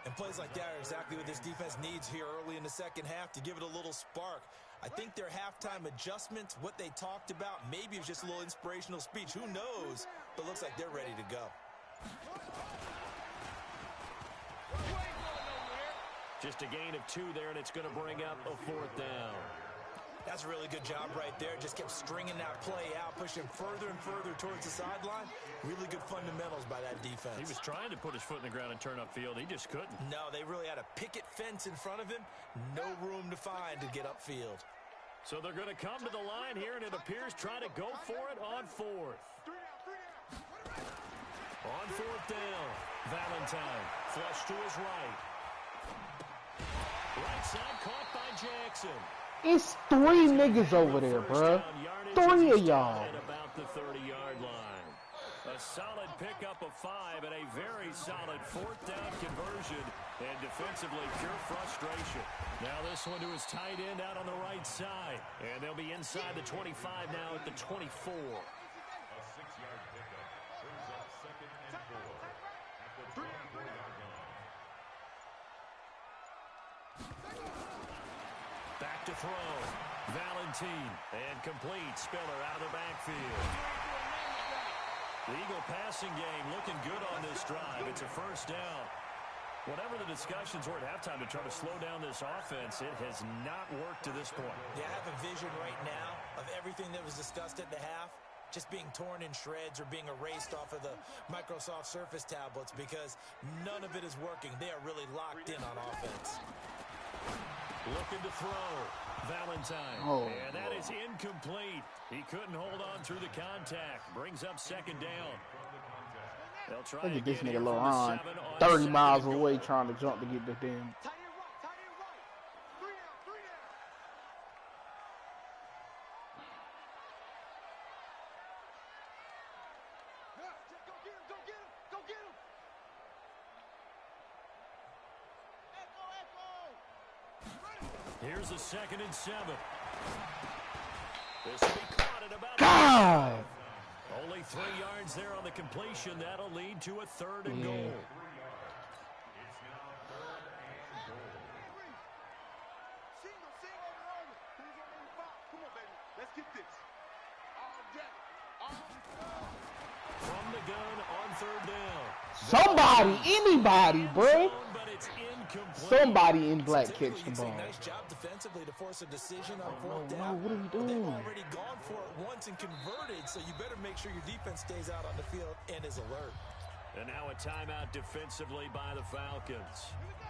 And plays like that are exactly what this defense needs here early in the second half to give it a little spark. I think their halftime adjustments, what they talked about, maybe it's just a little inspirational speech. Who knows? But looks like they're ready to go. Just a gain of 2 there, and it's going to bring up a 4th down. That's a really good job right there. Just kept stringing that play out, pushing further and further towards the sideline. Really good fundamentals by that defense. He was trying to put his foot in the ground and turn upfield. He just couldn't. No, they really had a picket fence in front of him. No room to find to get upfield. So they're going to come to the line here, and it appears try to go for it on 4th. On 4th down, Valentine. Flush to his right. Right side caught by Jackson. It's 3 niggas over there, bruh. 3 of y'all. At about the 30-yard line. A solid pickup of 5 and a very solid 4th down conversion. And defensively, pure frustration. Now this one to his tight end out on the right side. And they'll be inside the 25 now at the 24. A 6-yard pickup brings up 2nd and 4 at the 24-yard line. Back to throw. Valentine. And complete. Spiller out of the backfield. The Eagle passing game looking good on this drive. It's a 1st down. Whatever the discussions were at halftime to try to slow down this offense, it has not worked to this point. Yeah, I have a vision right now of everything that was discussed at the half just being torn in shreds or being erased off of the Microsoft Surface tablets because none of it is working. They are really locked in on offense. Looking to throw. Valentine. Oh, and that is incomplete. He couldn't hold on through the contact. Brings up 2nd down. They'll try Look at this again nigga here Lil from Ron, the 7 on 30 2nd miles and goal. away trying to jump to get the damn. Tight end right, tight end right. 3 down, 3 down. Yeah, just go get him, go get him, go get him. Echo, echo. Here's a 2nd and 7. This will be caught at about God! only 3 yards there on the completion. That'll lead to a 3rd and Yeah. goal. It's now 3rd and goal. Single, single, run. Who's on the box? Come on, baby. Let's get this. All day. From the gun on 3rd down. Somebody, anybody, bro. But it's incomplete. Somebody in black catch Typically, the you'd say ball. nice job defensively to force a decision on 4th no, down. what are you But they've doing? already gone for it once and converted, so you better make sure your defense stays out on the field and is alert. And now a timeout defensively by the Falcons.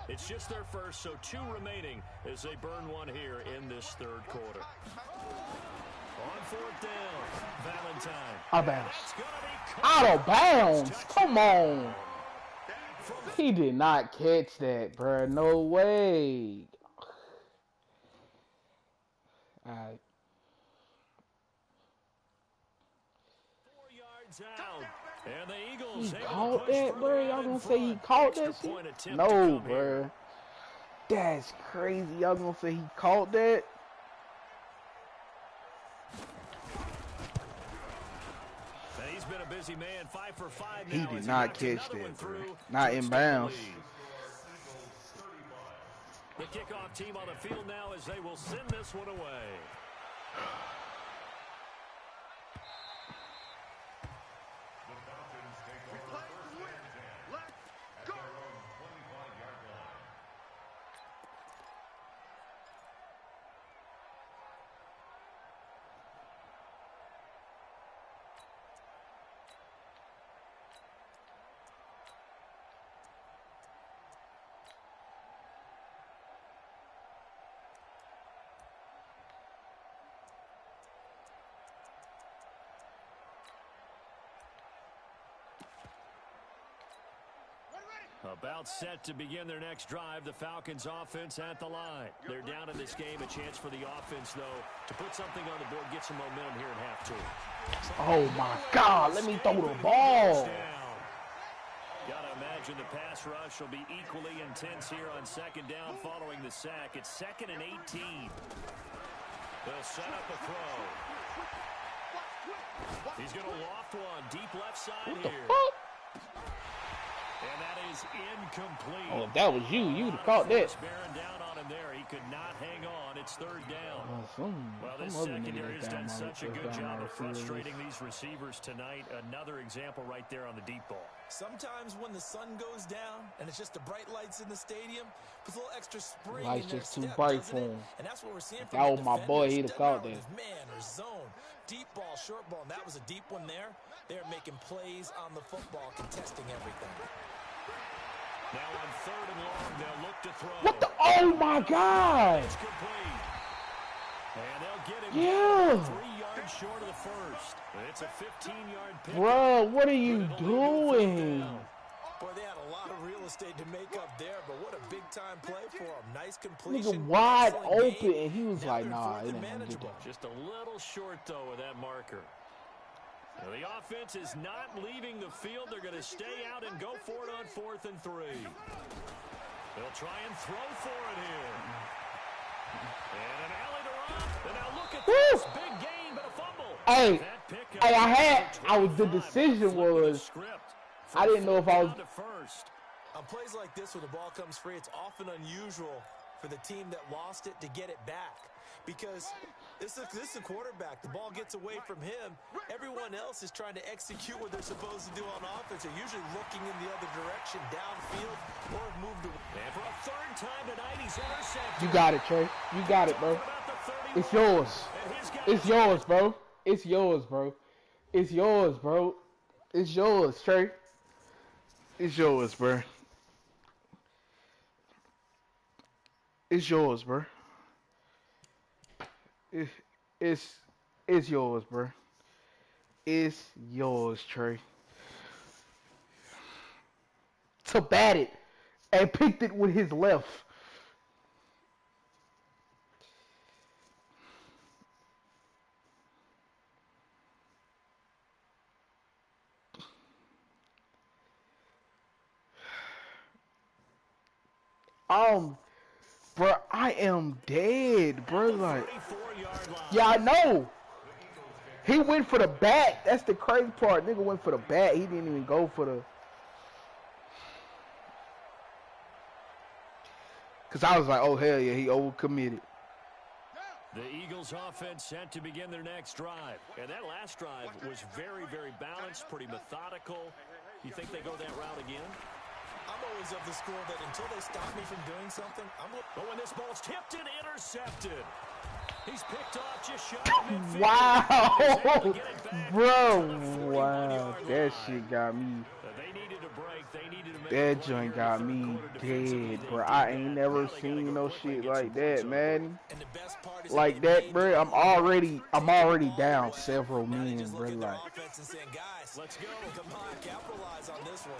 It's just their first, so 2 remaining as they burn one here in this 3rd quarter. On 4th down, Valentine. Out of bounds. That's gonna be Out of bounds. Touchdown. Come on. He did not catch that, bro. No way. All right. 4 yards out. And the Eagles He able to caught push that, further bro. out Y'all in gonna say he front. caught Extra that shit? point attempt to No, come bro. here. That's crazy. Y'all gonna say he caught that? And he's been a busy man, 5 for 5 now. He as did not knocks catch another one that, bro. through Not to in extend the bounds. lead. The kickoff team on the field now as they will send this one away. The Falcons take over Play 1st to win. and 10 Let's at go. their own 25-yard line. About set to begin their next drive, the Falcons offense at the line. They're down in this game. A chance for the offense, though, to put something on the board, get some momentum here in half 2. Oh my God! Let me throw the ball. Gotta imagine the pass rush will be equally intense here on 2nd down following the sack. It's 2nd and 18. They'll set up a throw. He's going to loft one deep left side here. And that is incomplete. Oh, if that was you, you'd have caught that. Bearing down on him there. He could not hang on. It's third down. Well, This secondary has done such a good job of frustrating these receivers tonight. Another example right there on the deep ball. Sometimes when the sun goes down and it's just the bright lights in the stadium, puts a little extra spring Lights in their just too step, bright doesn't for it? him. And that's what we're seeing from That the was my boy. He'd have defenders. caught Doesn't that. matter with his man or zone. Deep ball, short ball, and that was a deep one there. They're making plays on the football, contesting everything. Now on third and long, they'll look to throw. What the? Oh my God! It's complete. And they'll get him Yeah. 3 yards short of the first. It's a 15-yard pick. Bro, what are you doing? Boy, they had a lot of real estate to make up there, but what a big-time play for him. Nice completion. Nigga wide excellent open, game. and he was Now like, they're nah, fourth it and ain't gonna get manageable. that. Just a little short, though, with that marker. Now, the offense is not leaving the field. They're going to stay out and go for it on 4th and 3. They'll try and throw for it here. And an alley to Rob. And now look at this. Big gain, but a fumble. Hey, That pickup the decision was, I didn't know if I was. On plays like this where the ball comes free, it's often unusual for the team that lost it to get it back. Because this is a quarterback. The ball gets away from him. Everyone else is trying to execute what they're supposed to do on offense. They're usually looking in the other direction, downfield, or have moved away. And for a third time tonight, he's intercepted. You got it, Trey. You got it, bro. It's yours. It's yours, bro. It's yours, bro. It's yours, bro. It's yours, Trey. It's yours, bro. It's yours, bro. It's yours, bro. It's yours, Trey. To bat it and picked it with his left. Bro, I am dead, bro. Like, yeah, I know. He went for the bat. That's the crazy part. Nigga went for the bat. He didn't even go for the. Cause I was like, oh hell yeah, he overcommitted. The Eagles offense set to begin their next drive. And that last drive was very, very balanced, pretty methodical. You think they go that route again? I'm always of the school that until they stop me from doing something, But when this ball's tipped and intercepted, he's picked off just shy of midfield. Wow, bro, wow, that shit got me. They needed a break. They needed to make That joint got me dead, bro. I ain't never seen no shit like that, man. and the best part is Like that, bro. I'm already down several men, just bro. look at their Like, offense and saying, guys, Let's go. come on, capitalize on this one.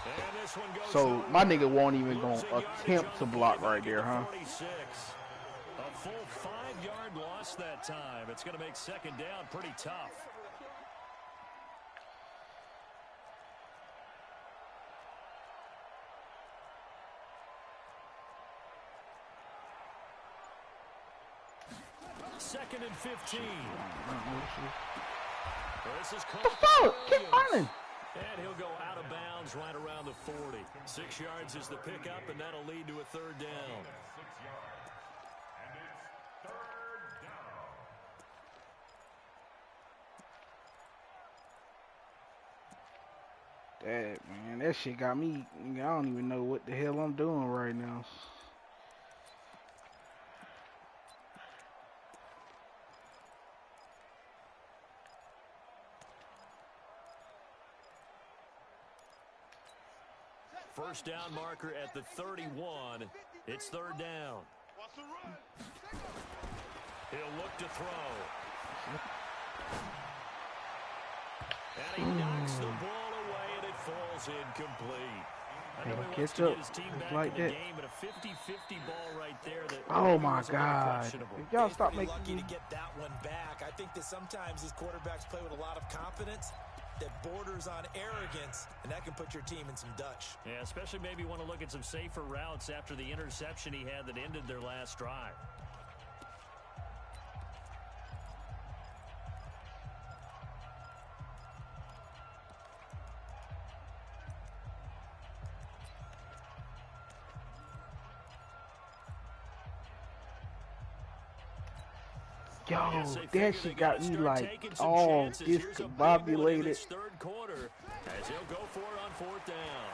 And this one goes so over. my nigga won't even gonna Losing yardage attempt on to the block play right back there, at huh? the 46. A full 5-yard loss that time. It's going to make second down pretty tough. Second and 15. This is What the fuck? Keep running. And he'll go out of bounds right around the 40. 6 yards is the pickup, and that'll lead to a third down. 6 yards. And it's third down. That man, that shit got me. I don't even know what the hell I'm doing right now. First down marker at the 31. It's third down. He'll look to throw. And he knocks the ball away, and it falls incomplete. I know he wants to get his team back like in the that. game, but a 50-50 ball right there. That Oh my was a little God! questionable. If y'all He's stop pretty making lucky me. to get that one back. I think that sometimes these quarterbacks play with a lot of confidence that borders on arrogance, and that can put your team in some Dutch. Yeah, especially maybe want to look at some safer routes after the interception he had that ended their last drive. Yo, that shit got me like all discombobulated. Third quarter as he'll go for it on fourth down.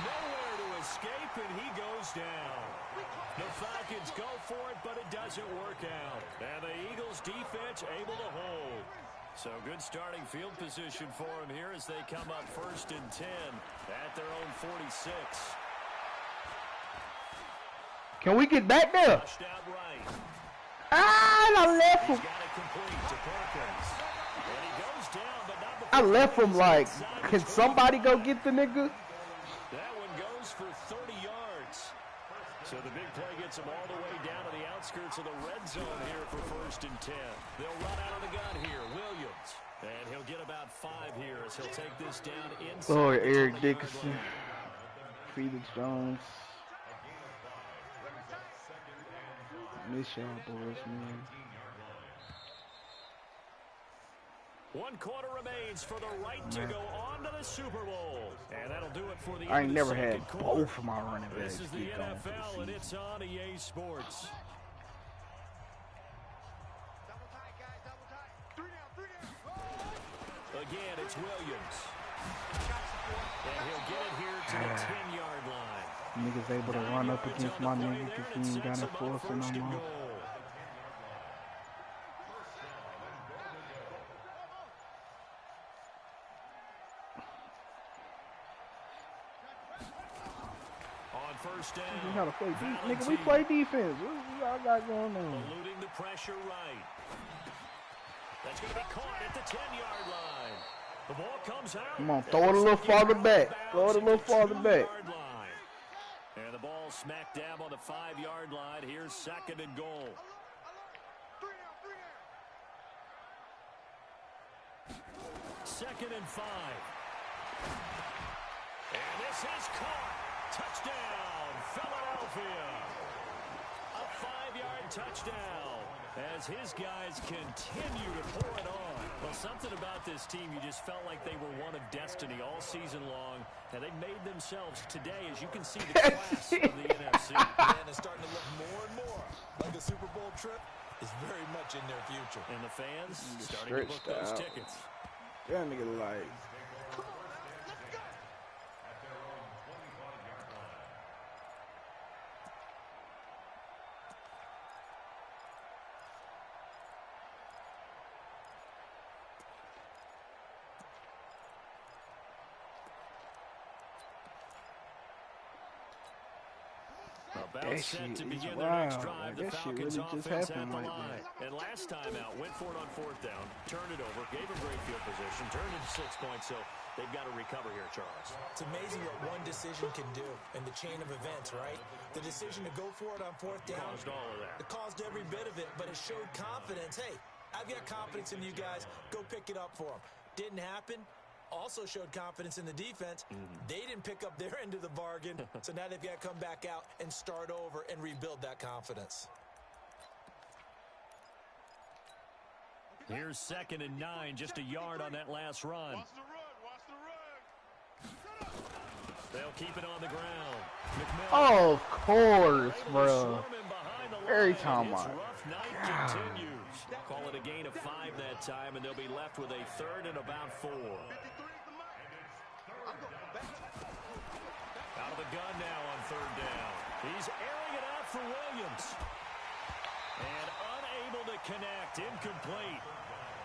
Nowhere to escape, and he goes down. The Falcons go for it, but it doesn't work out. And the Eagles defense able to hold. So good starting field position for him here as they come up 1st and 10 at their own 46. Can we get back there? Rushed out right. Ah, I left him. He's got it complete to Perkins. And he goes down, but not before I left him like, can somebody go get the nigga? That one goes for 30 yards. So the big play gets him all the way down to the outskirts of the red zone here for 1st and 10. They'll run out of the gun here. Williams. And he'll get about 5 here as he'll take this down inside. Oh, Eric Dickerson. Felix Jones. Miss y'all boys, man. 1 quarter remains for the right to go on to the Super Bowl. And that'll do it for the I ain't never had second quarter. both of my running backs. This is the NFL, and it's on EA Sports. Double tight, guys, double tight. 3 down. Again, it's Williams. And he'll get it here to the 10-yard line. Niggas able to run up against my nigga because he ain't got no force in no more. On 1st down, We gotta play defense. Nigga, we play defense. What y'all got going on? eluding the pressure right. That's going to be caught at the 10-yard line. The ball comes out. Come on, throw it a little farther back. Throw it a little farther back. And the ball smack dab on the 5-yard line. Here's 2nd and goal. 2nd and 5. And this is caught. Touchdown, Philadelphia. A 5-yard touchdown as his guys continue to pour it on. Well, something about this team, you just felt like they were one of destiny all season long, and they made themselves today, as you can see, the class of the NFC. And it's starting to look more and more like a Super Bowl trip is very much in their future. And the fans starting to book those tickets. That nigga like. About set to begin their next drive, the Falcons offense at the line. And last time out, went for it on 4th down, turned it over, gave him great field position, turned it to 6 points, so they've got to recover here, Charles. It's amazing what one decision can do in the chain of events, right? The decision to go for it on 4th down. Caused all of that. It caused every bit of it, but it showed confidence. Hey, I've got confidence in you guys. Go pick it up for them. Didn't happen. Also showed confidence in the defense. They didn't pick up their end of the bargain, so now they've got to come back out and start over and rebuild that confidence. Here's 2nd and 9, just a yard on that last run. Watch the run, They'll keep it on the ground. McMillan. Oh, of course, bro. Swarm him behind the line. Every time His I. rough night continues. Call it a gain of 5 that time, and they'll be left with a 3rd and about 4. Out of the gun now on 3rd down. He's airing it out for Williams. And unable to connect. Incomplete.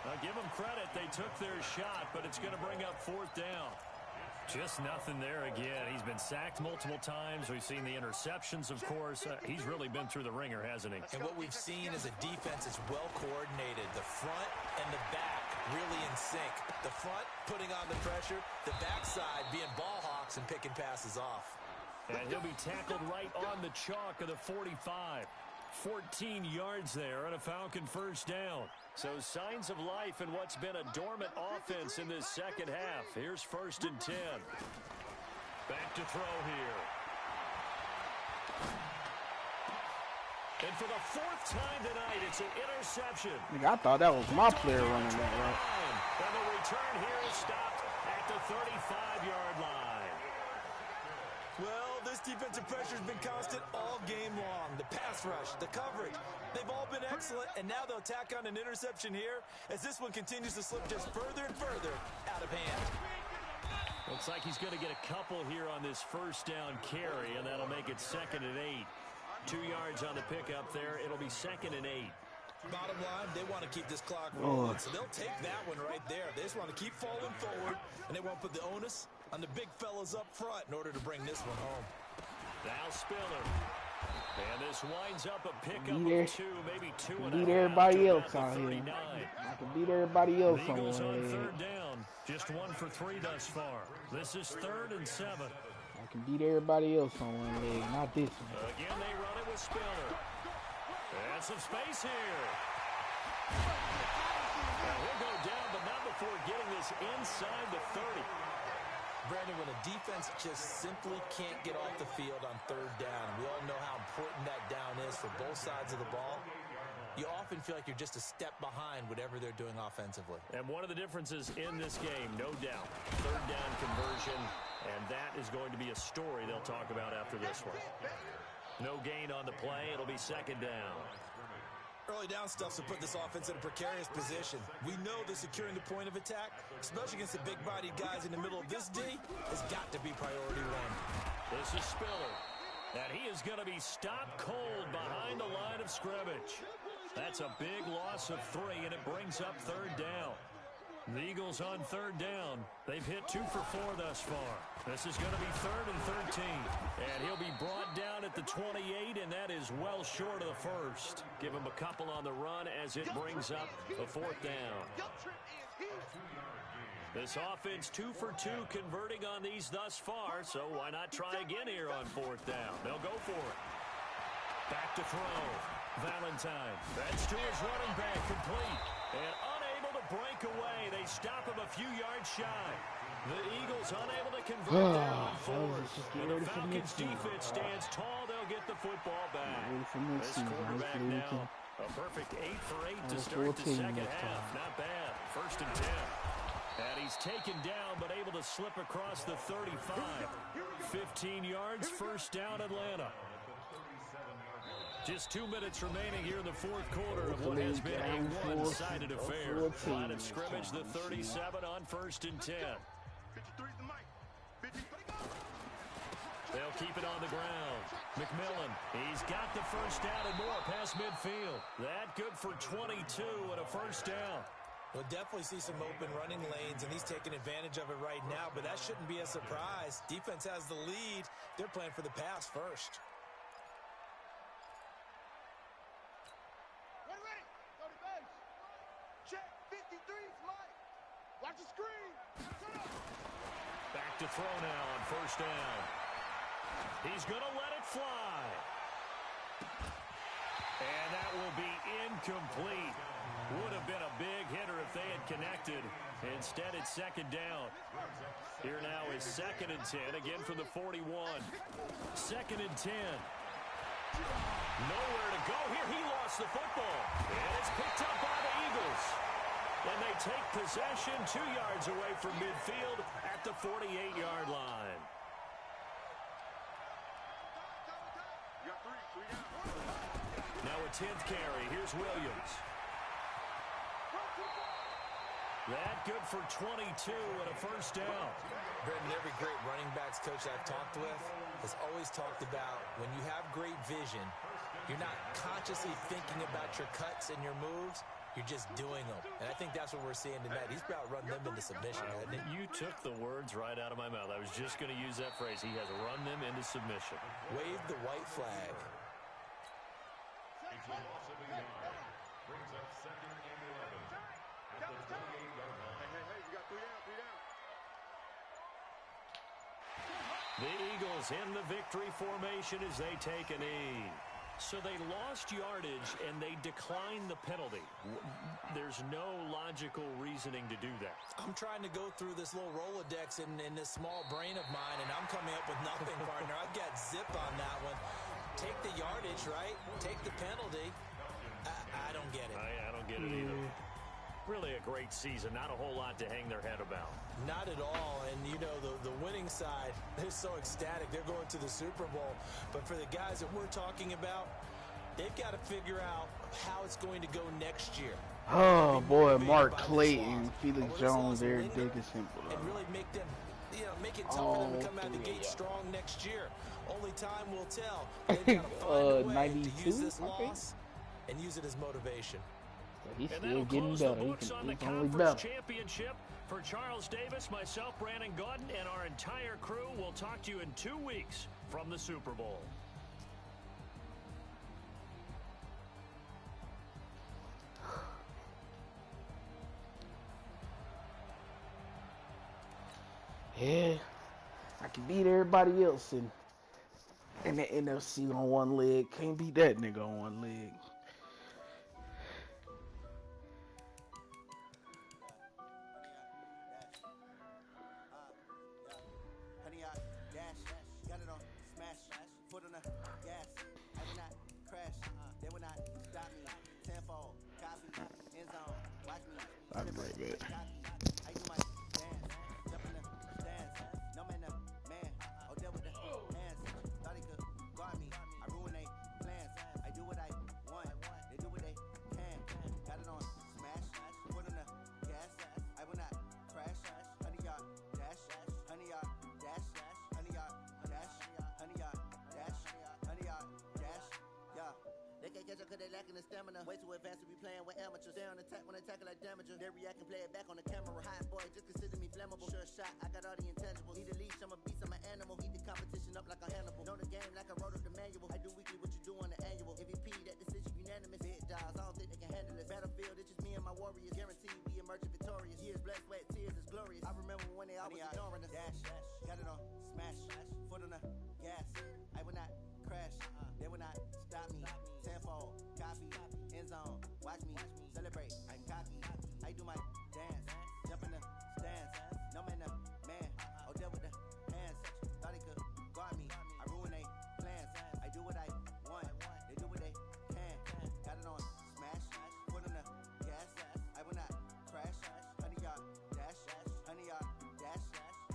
Now give them credit. They took their shot, but it's going to bring up 4th down. Just nothing there again. He's been sacked multiple times. We've seen the interceptions, of course. He's really been through the ringer, hasn't he? And what we've seen is a defense that's well coordinated. The front and the back really in sync. The front putting on the pressure. The backside being ball hawks and picking passes off. And he'll be tackled right on the chalk of the 45. 14 yards there on a Falcon 1st down. So signs of life in what's been a dormant offense in this second half. Here's 1st and 10. Back to throw here. And for the 4th time tonight, it's an interception. Nigga, I thought that was my player running that route. And the return here is stopped at the 35-yard line. Well, this defensive pressure has been constant all game long. The pass rush, the coverage, they've all been excellent, and now they'll tack on an interception here as this one continues to slip just further and further out of hand. Looks like he's going to get a couple here on this first down carry, and that'll make it 2nd and 8. 2 yards on the pickup there. It'll be 2nd and 8. Bottom line, they want to keep this clock rolling, so they'll take that one right there. They just want to keep falling forward, and they won't put the onus on the big fellas up front in order to bring this one home. Now Spiller. And this winds up a pickup of 2, maybe 2.5. Beat everybody else out here. I can beat everybody else The Eagles on on 3rd down. Just 1 for 3 thus far. This is 3rd and 7. I can beat everybody else on one leg, not this one. Again, they run it with Spiller. And some space here. Now he'll go down, but not before getting this inside the 30. Brandon, when a defense just simply can't get off the field on 3rd down, we all know how important that down is for both sides of the ball. You often feel like you're just a step behind whatever they're doing offensively. And one of the differences in this game, no doubt, 3rd down conversion, and that is going to be a story they'll talk about after this one. No gain on the play. It'll be 2nd down. Early down stuff's to put this offense in a precarious position. We know that securing the point of attack, especially against the big-bodied guys in the middle of this D, has got to be priority 1. This is Spiller. And he is going to be stopped cold behind the line of scrimmage. That's a big loss of 3, and it brings up 3rd down. The Eagles on 3rd down. They've hit 2 for 4 thus far. This is going to be 3rd and 13. And he'll be brought down at the 28, and that is well short of the 1st. Give him a couple on the run as it brings up a 4th down. This offense 2 for 2 converting on these thus far, so why not try again here on 4th down? They'll go for it. Back to throw. Valentine. That's to his running back, complete. And unable to break away. They stop him a few yards shy. The Eagles unable to convert there on 4th. And the Falcons defense stands tall. They'll get the football back. This quarterback now, a perfect 8 for 8 to start the second half. Not bad. 1st and 10. And he's taken down, but able to slip across the 35. 15 yards, 1st down, Atlanta. Just 2 minutes remaining here in the 4th quarter of what has been a one-sided affair. Line of scrimmage, the 37 on 1st and 10. They'll keep it on the ground. McMillan, he's got the 1st down and more past midfield. That good for 22 and a 1st down. We'll definitely see some open running lanes, and he's taking advantage of it right now, but that shouldn't be a surprise. Defense has the lead. They're playing for the pass first. Check, 53's Mike. Watch the screen. Back to throw now on 1st down. He's going to let it fly. And that will be incomplete. Would have been a big hitter if they had connected. Instead, it's 2nd down. Here now is 2nd and 10, again from the 41. 2nd and 10. Nowhere to go here. He lost the football. And it's picked up by the Eagles. And they take possession 2 yards away from midfield at the 48-yard line. Now a 10th carry. Here's Williams. That good for 22 and a 1st down. Brendan, every great running backs coach I've talked with has always talked about when you have great vision, you're not consciously thinking about your cuts and your moves. You're just doing them. And I think that's what we're seeing tonight. He's about running them into submission, hasn't he? You took the words right out of my mouth. I was just going to use that phrase. He has run them into submission. Wave the white flag. It's a loss of a yard. Brings up 2nd and 11 at the 28-yard line. Hey, you got 3 down, 3 down. The Eagles in the victory formation as they take a knee. So they lost yardage and they declined the penalty. There's no logical reasoning to do that. I'm trying to go through this little Rolodex in this small brain of mine, and I'm coming up with nothing, partner. I've got zip on that one. Take the yardage, right? Take the penalty. I don't get it. I don't get it either. Really a great season. Not a whole lot to hang their head about. Not at all. And, you know, the winning side, they're so ecstatic. They're going to the Super Bowl. But for the guys that we're talking about, they've got to figure out how it's going to go next year. Oh, boy, Mark Clayton, Felix Jones, Eric Dickinson. And really make them, you know, make it tough for them to come out of the gate strong next year. Only time will tell. They've got to find a way to use this loss and use it as motivation. He's and still getting close better. the books on the He's only conference better. championship. For Charles Davis, myself, Brandon Gaudin, and our entire crew, we'll talk to you in 2 weeks from the Super Bowl. Yeah, I can beat everybody else in the NFC on one leg. Can't beat that nigga on one leg. I'll be right back. Cause they lacking the stamina. Way too advanced to be playing with amateurs. They on attack when they tackle like damager. They react and play it back on the camera. Hot boy, just consider me flammable. Sure shot, I got all the intangibles. Need a leash, I'm a beast, I'm an animal. Heat the competition up like a Hannibal. Know the game like I wrote up the manual. I do weekly what you do on the annual. MVP, that decision unanimous. Big dogs, I don't think they can handle it. Battlefield, it's just me and my warriors. Guaranteed we emerging victorious. Years, blood, sweat, tears is glorious. I remember when they always ignoring us. Dash, got it on, smash, foot on the gas. I will not crash, they will not stop me. Tenfold, copy, end zone, watch me celebrate. I'm cocky, I do my dance, jump in the stands. No man, the man, oh deal with the hands. Thought he could guard me, I ruin they plans. I do what I want, they do what they can. Got it on smash, foot on the gas. I will not crash, 100-yard dash, 100-yard dash,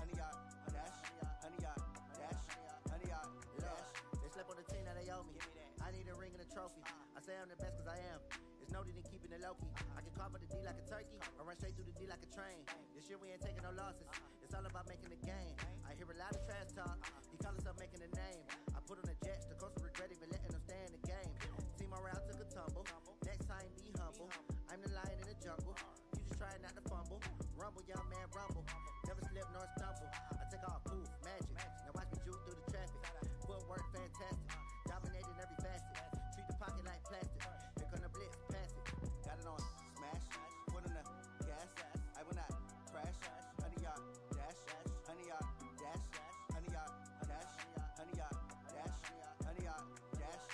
100-yard dash, 100-yard dash, 100-yard dash. They slept on the team that they owe me. I need a ring and a trophy. I say I'm the best cause I am. It's noted in keeping it low-key. I can carve for the D like a turkey, or run straight through the D like a train. This year we ain't taking no losses. It's all about making the game. I hear a lot of trash talk. He call himself making a name. I put on the Jets. The coach regret even letting them stay in the game. Team morale took a tumble. Next time be humble. I'm the lion in the jungle. You just try not to fumble. Rumble, young man, rumble. Never slip nor stumble. I take off, poof, magic. Now watch me juke through the traffic. Footwork fantastic. Dominating every facet. Treat the pocket like plastic. Here come the blitz, pass it. Got it on smash. Foot on the gas. I will not crash. 100-yard dash. 100-yard dash. 100-yard dash. 100-yard dash. 100-yard dash.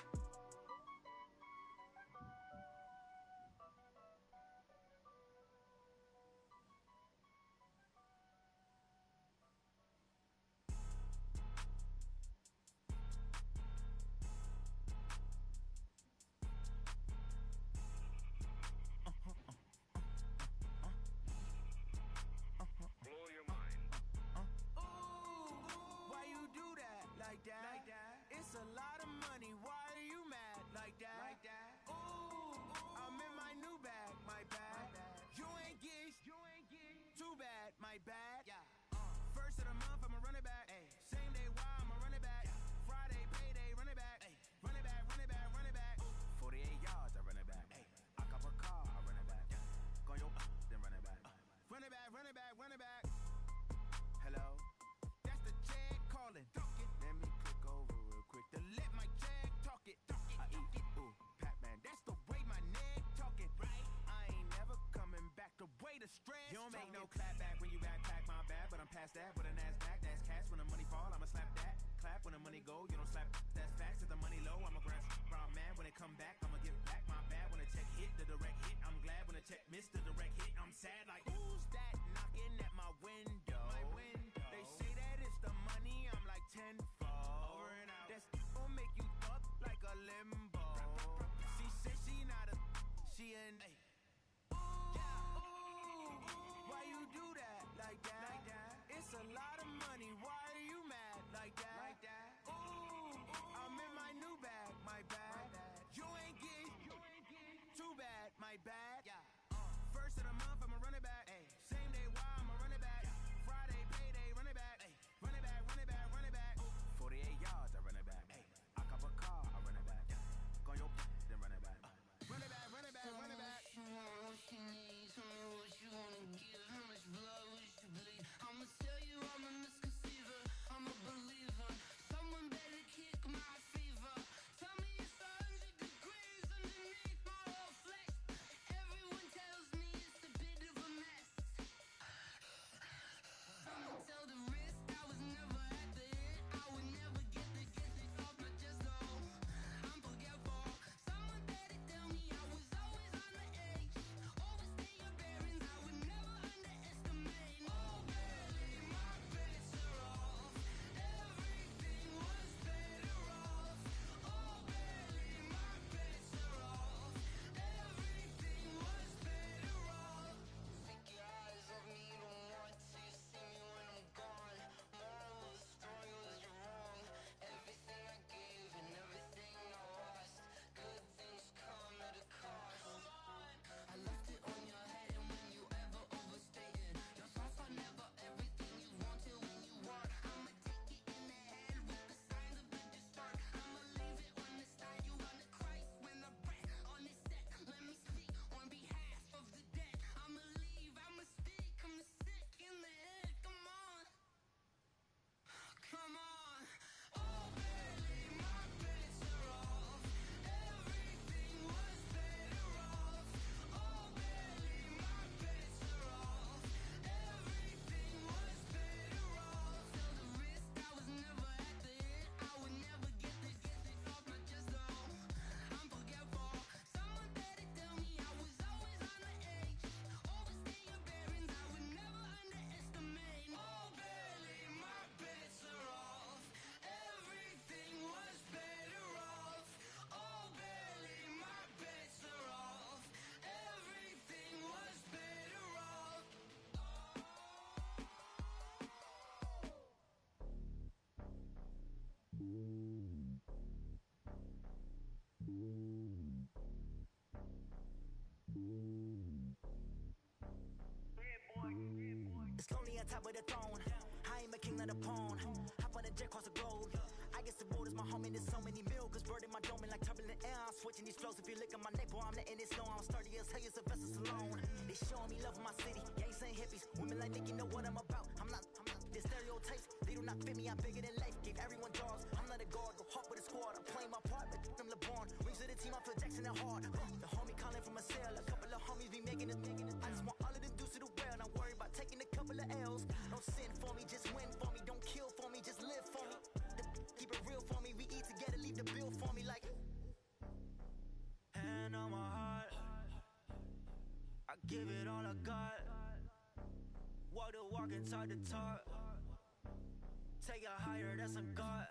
Why you do that like that? It's a lot of money. Why are you mad like that? Ooh, I'm in my new bag, my bad. You ain't geeks, too bad, my bad. First of the month, I'ma run it back. Same day, why I'ma run it back. Friday, payday, run it back. Run it back, run it back, run it back. 48 yards, I run it back. I cop a car, I run it back. Go yo, then run it back. Run it back, run it back, run it back. Hello? That's the jag calling. Let me click over real quick to let my jag talk it. I eat it. Ooh, Pac-Man. That's the way my neck talking. Right? I ain't never coming back. The way the stress. You don't make no clap back when you backpack my bad, but I'm past that with a NASDAQ. That's cash when the money fall. I'ma slap that. Clap when the money go. You don't slap. That's facts. If the money low, I'ma grab. Brown man when it come back, I'ma give back my bad when the check hit the direct hit. I'm glad when the check missed the direct hit. I'm sad like who's that knocking at my window? They say that it's the money. I'm like tenfold. Over and out. That's gon' make you up like a limbo. She said she not a. She an. Ooh, on top of the throne. I ain't a king, not a pawn. Hop on a jet across the globe. I guess the world is my home and there's so many milkers bird in my dome and like turbulent air. I'm switching these flows. If you look at my neck, boy, I'm letting it slow. I'm sturdy as hell, Sylvester Stallone. They showing me love in my city. Gangs ain't hippies. Women like Nicki know what I'm about. I'm not the stereotypes. They do not fit me. I'm bigger than life. Gave everyone jobs. I'm not a guard. Go hard with a squad. I'm playing my part, but them LeBron. Rings to the team. I feel Jackson and hard. The homie calling from a cell. A couple of homies be making it. I just want all of them dudes to the well. Not worry about taking a couple of L's. Don't sin for me, just win for me. Don't kill for me, just live for me. Keep it real for me. We eat together, leave the bill for me like. Hand on my heart, I give it all I got. Walk the walk and talk the talk. Take it higher, that's a God.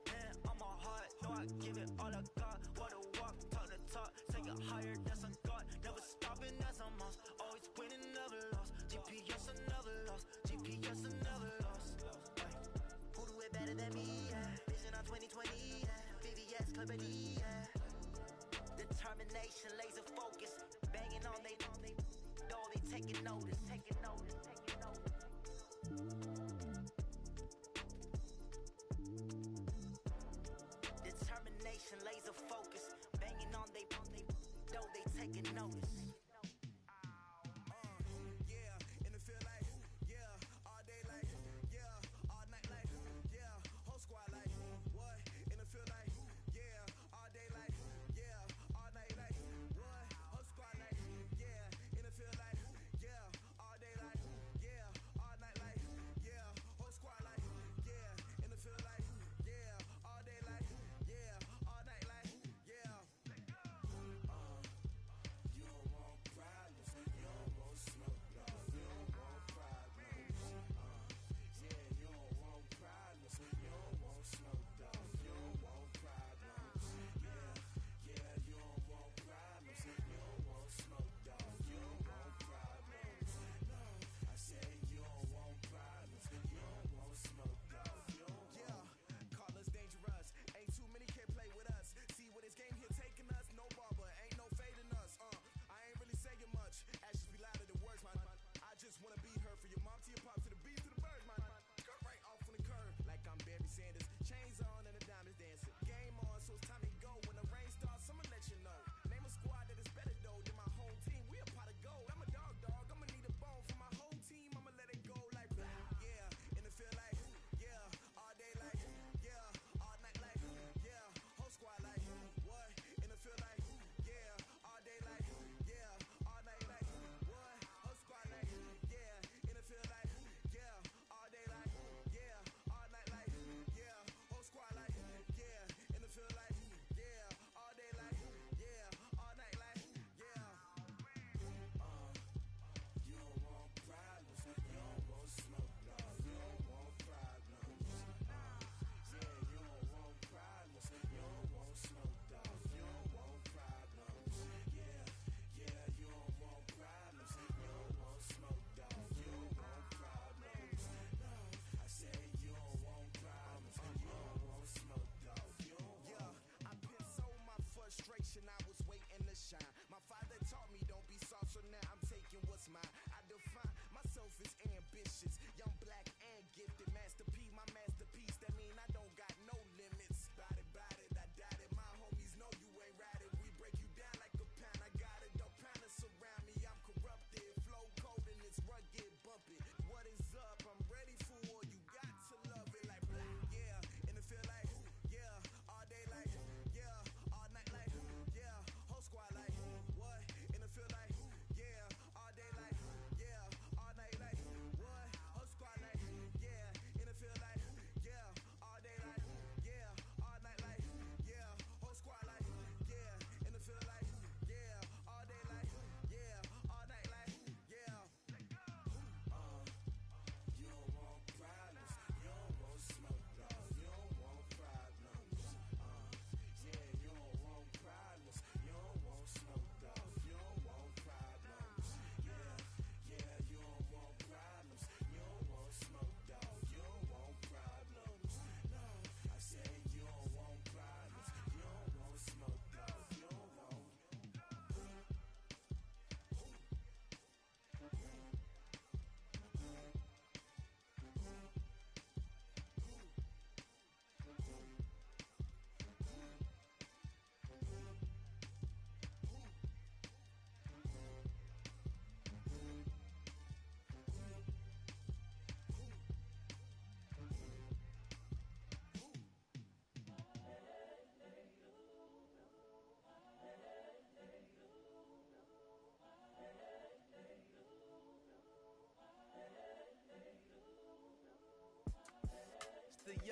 Hand on my heart, no, I give it all I got. Walk the walk, talk the talk. Take it higher, that's a God. Never stopping, that's a must. Always winning, never lost. GPS, I never lost. GPS, I never lost. Who do it better than me? Yeah. Vision on 2020. Yeah. VVS, Clippity. Yeah. Determination, laser focus. Banging on they door, they taking notice. Taking notice. Taking notice. Determination, laser focus. Banging on they door, they taking notice. Yeah, in the field like, yeah, all day like, yeah, all night like, yeah, whole squad like, what? In the field like, yeah, all day like, yeah, all night like, what? Whole squad like, yeah, in the field like, yeah, all day like, yeah, all night like, yeah, whole squad like, yeah, in the field like, yeah, all day like, yeah, all night like, yeah. You don't want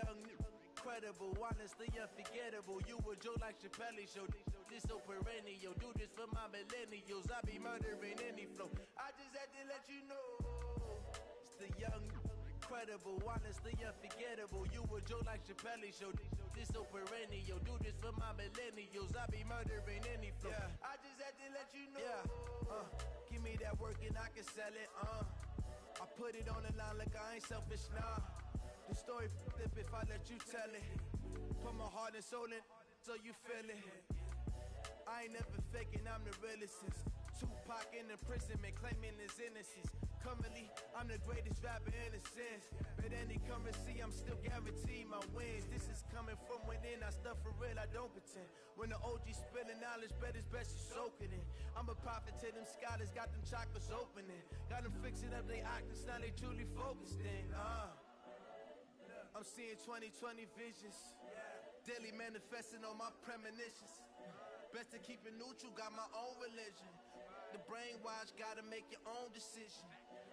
young, incredible, honestly unforgettable. You a joke like Chappelle show. This so perennial. Do this for my millennials. I be murdering any flow. I just had to let you know. It's the young, incredible, honestly unforgettable. You a joke like Chappelle show. This so perennial. Do this for my millennials. I be murdering any flow. Yeah. I just had to let you know. Yeah. Give me that work and I can sell it. I put it on the line like I ain't selfish, nah. The story flip if I let you tell it. Put my heart and soul in so you feel it. I ain't never faking, I'm the realest since Tupac in imprisonment, claiming his innocence. Currently, I'm the greatest rapper in a sense. But any currency, I'm still guaranteed my wins. This is coming from within, I stuff for real, I don't pretend. When the OG spilling knowledge, bet it's best you soak it in. I'm a prophet to them scholars, got them chakras opening. Got them fixing up their octaves, now they truly focused in. I'm seeing 2020 visions. Daily manifesting on my premonitions. Best to keep it neutral, got my own religion. The brainwash, gotta make your own decision.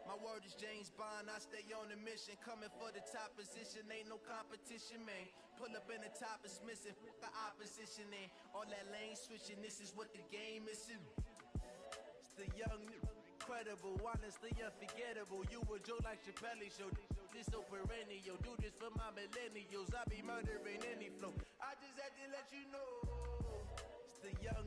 My word is James Bond, I stay on the mission. Coming for the top position, ain't no competition, man. Pull up in the top is missing, the opposition in. All that lane switching, this is what the game is. It's the young, incredible, honestly unforgettable. You a joke like Chappelle show. This so perennial. Do this for my millennials. I be murdering any flow. I just had to let you know. It's the young,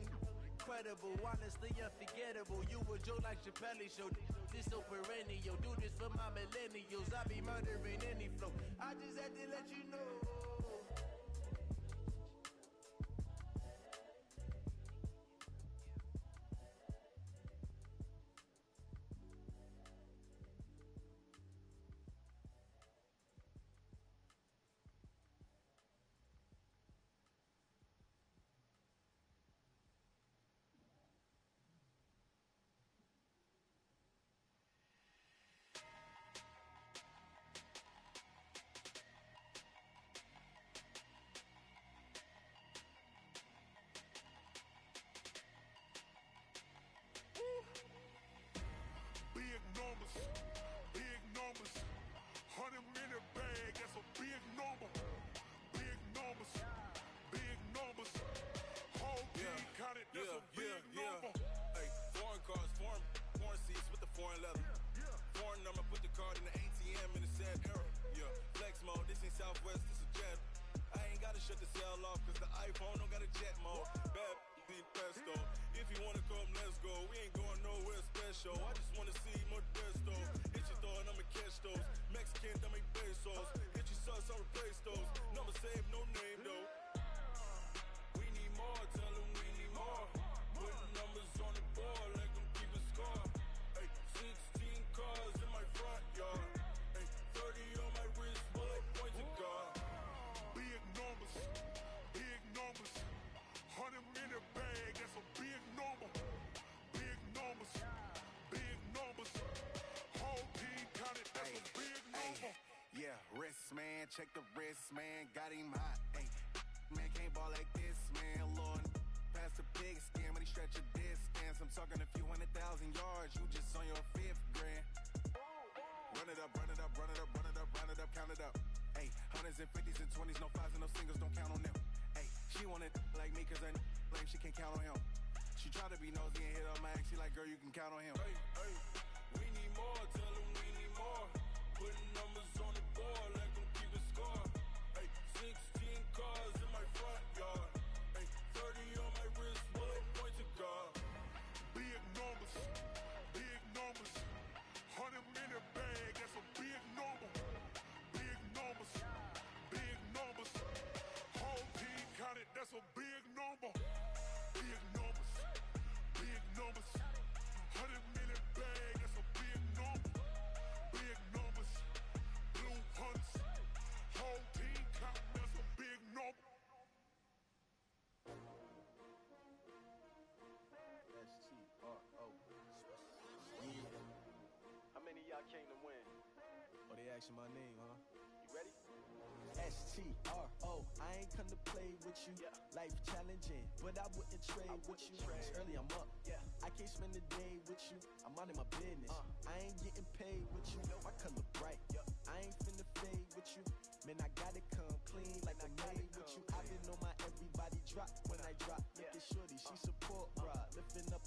incredible, honestly unforgettable. You a joke like Chappelle show. This so perennial. Do this for my millennials. I be murdering any flow. I just had to let you know. Big numbers, 100-minute bag, that's a big number. Big numbers, whole team counted, that's a big number. Hey, foreign cars, foreign seats with the foreign leather. Foreign number, put the card in the ATM in the sad era. Yeah, flex mode, this ain't Southwest, this a jet. I ain't gotta shut the cell off, cause the iPhone don't got a jet mode. Bad pesto. If you wanna come, let's go. We ain't going nowhere special. I just wanna see more desto. Hit your thought, I'ma catch those. Mexican, I make pesos. Hit your sauce, I'll replace those. Number save, no name though. We need more, tell them we need more. Putting numbers on the board, let them keep a score. Hey, 16 cars in my front yard. Hey, 30 on my wrist, bullet point to God. Big numbers, 100-minute bag, that's a big number. Big numbers, whole team counted, that's a big number. Yeah, wrist man, check the wrist man, got him hot. Ay, man can't ball like this, man. Lord, pass the big skin when he stretch a distance. I'm talking a few 100,000 yards, you just on your 5th grand. Run it up, count it up. Ay, hundreds and 50s and 20s, no 5s and no singles, don't count on them. Ay, she want it like me cause her lame, she can't count on him. She try to be nosy and hit up my ex, she like, girl, you can count on him. Hey, we need more, tell them we need more. Putting numbers on the board, let them keep a score. Hey, 16 cars in my front yard. Hey, 30 on my wrist, bullet point to God. Big numbers, 100-minute bag, that's a big number. Big numbers, whole team counted, that's a big number. Big numbers, 100-minute bag, that's a big number. Big numbers, blue hunts, whole team counting, that's a big number. S-T-R-O. Yeah. How many of y'all came to win? Oh, they asking my name, huh? You ready? S-T-R-O, I ain't come to play with you. Yeah. Life challenging, but I wouldn't trade with you. It's early, I'm up. Yeah. I can't spend the day with you. I'm out of my business. I ain't getting paid with you. My color bright. Yeah. I ain't finna fade with you. Man, I gotta come clean like a maid with you. I've been on my everybody drop when I drop. Look at shorty, she support ride, lifting up.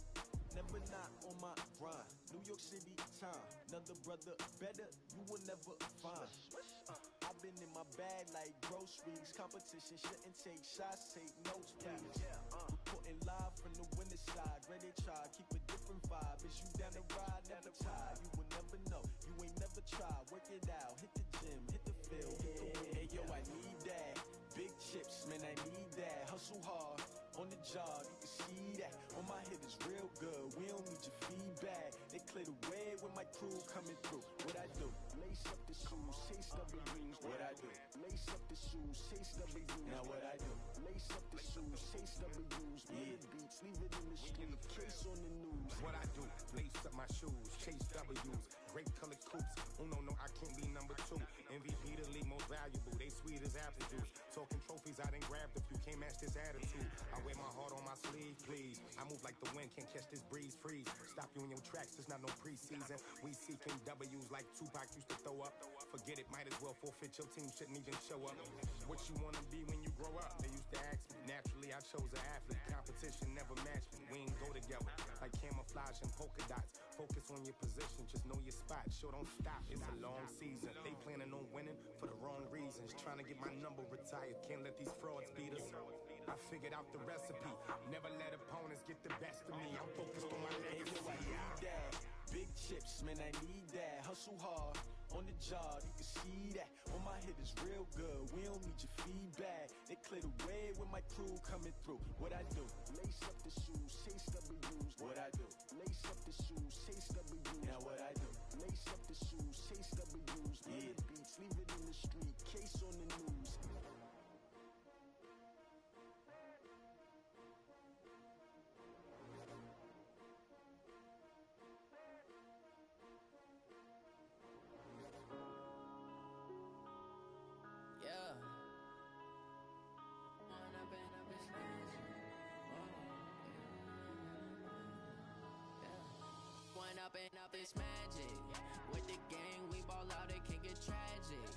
Never not on my grind. New York City time. Another brother better, you will never find. I've been in my bag like groceries. Competition shouldn't take shots, take notes, please. Reporting live from the winter side. Ready to try, keep a different vibe. Is you down the ride, never tired. You will never know, you ain't never tried. Work it out, hit the gym, hit the field, hit the wheel. Hey yo, I need that. Big chips, man, I need that. Hustle hard, on the job, you can see that. On my hit is real good, we don't need your feedback. They clear the way with my crew coming through. What I do? Lace up the shoes, chase W's. What I do? Lace up the shoes, chase W's. Now what I do? Lace up the shoes, chase W's. Yeah, beats, leave it in the street, case on the news. What I do? Lace up my shoes, chase W's. Great colored coops. Oh no, I can't be number 2. MVP the league most valuable. They sweet as apple juice. Talking trophies, I done grabbed a few. Can't match this attitude. I wear my heart on my sleeve, please. I move like the wind, can't catch this breeze, freeze. Stop you in your tracks, it's not no preseason. We seeking W's like Tupac used to throw up. Forget it, might as well forfeit. Your team shouldn't even show up. What you wanna be when you grow up? They used to ask me. Naturally, I chose an athlete. Competition never matched me. We ain't go together like camouflage and polka dots. Focus on your position, just know your spot. Sure, don't stop. It's a long season. They planning on winning for the wrong reasons. Trying to get my number retired. Can't let these frauds beat us. I figured out the recipe. Never let opponents get the best of me. I'm focused on my legacy. I need that. Big chips, man, I need that. Hustle hard, on the job, you can see that. On my hit is real good, we don't need your feedback. They clear the way with my crew coming through. What I do? Lace up the shoes, chase W's. What I do? Lace up the shoes, chase W's. Now what I do? Lace up the shoes, chase W's. Yeah, beats, leave it in the street, case on the news. Up this magic. With the gang, we ball out, it can get tragic.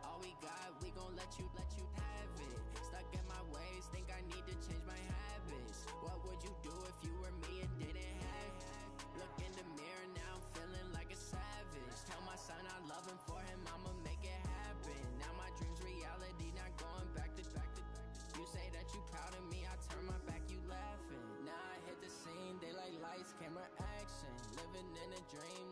All we got, we gon' let you have it. Stuck in my ways, think I need to change my habits. What would you do if you were me and didn't have it? Look in the mirror, now I'm feeling like a savage. Tell my son I love him, for him I'ma make it happen. Now my dream's reality, not going back to. You say that you proud of me, I turn my back, you laughing. Now I hit the scene, daylight lights, camera action. Living in a dream,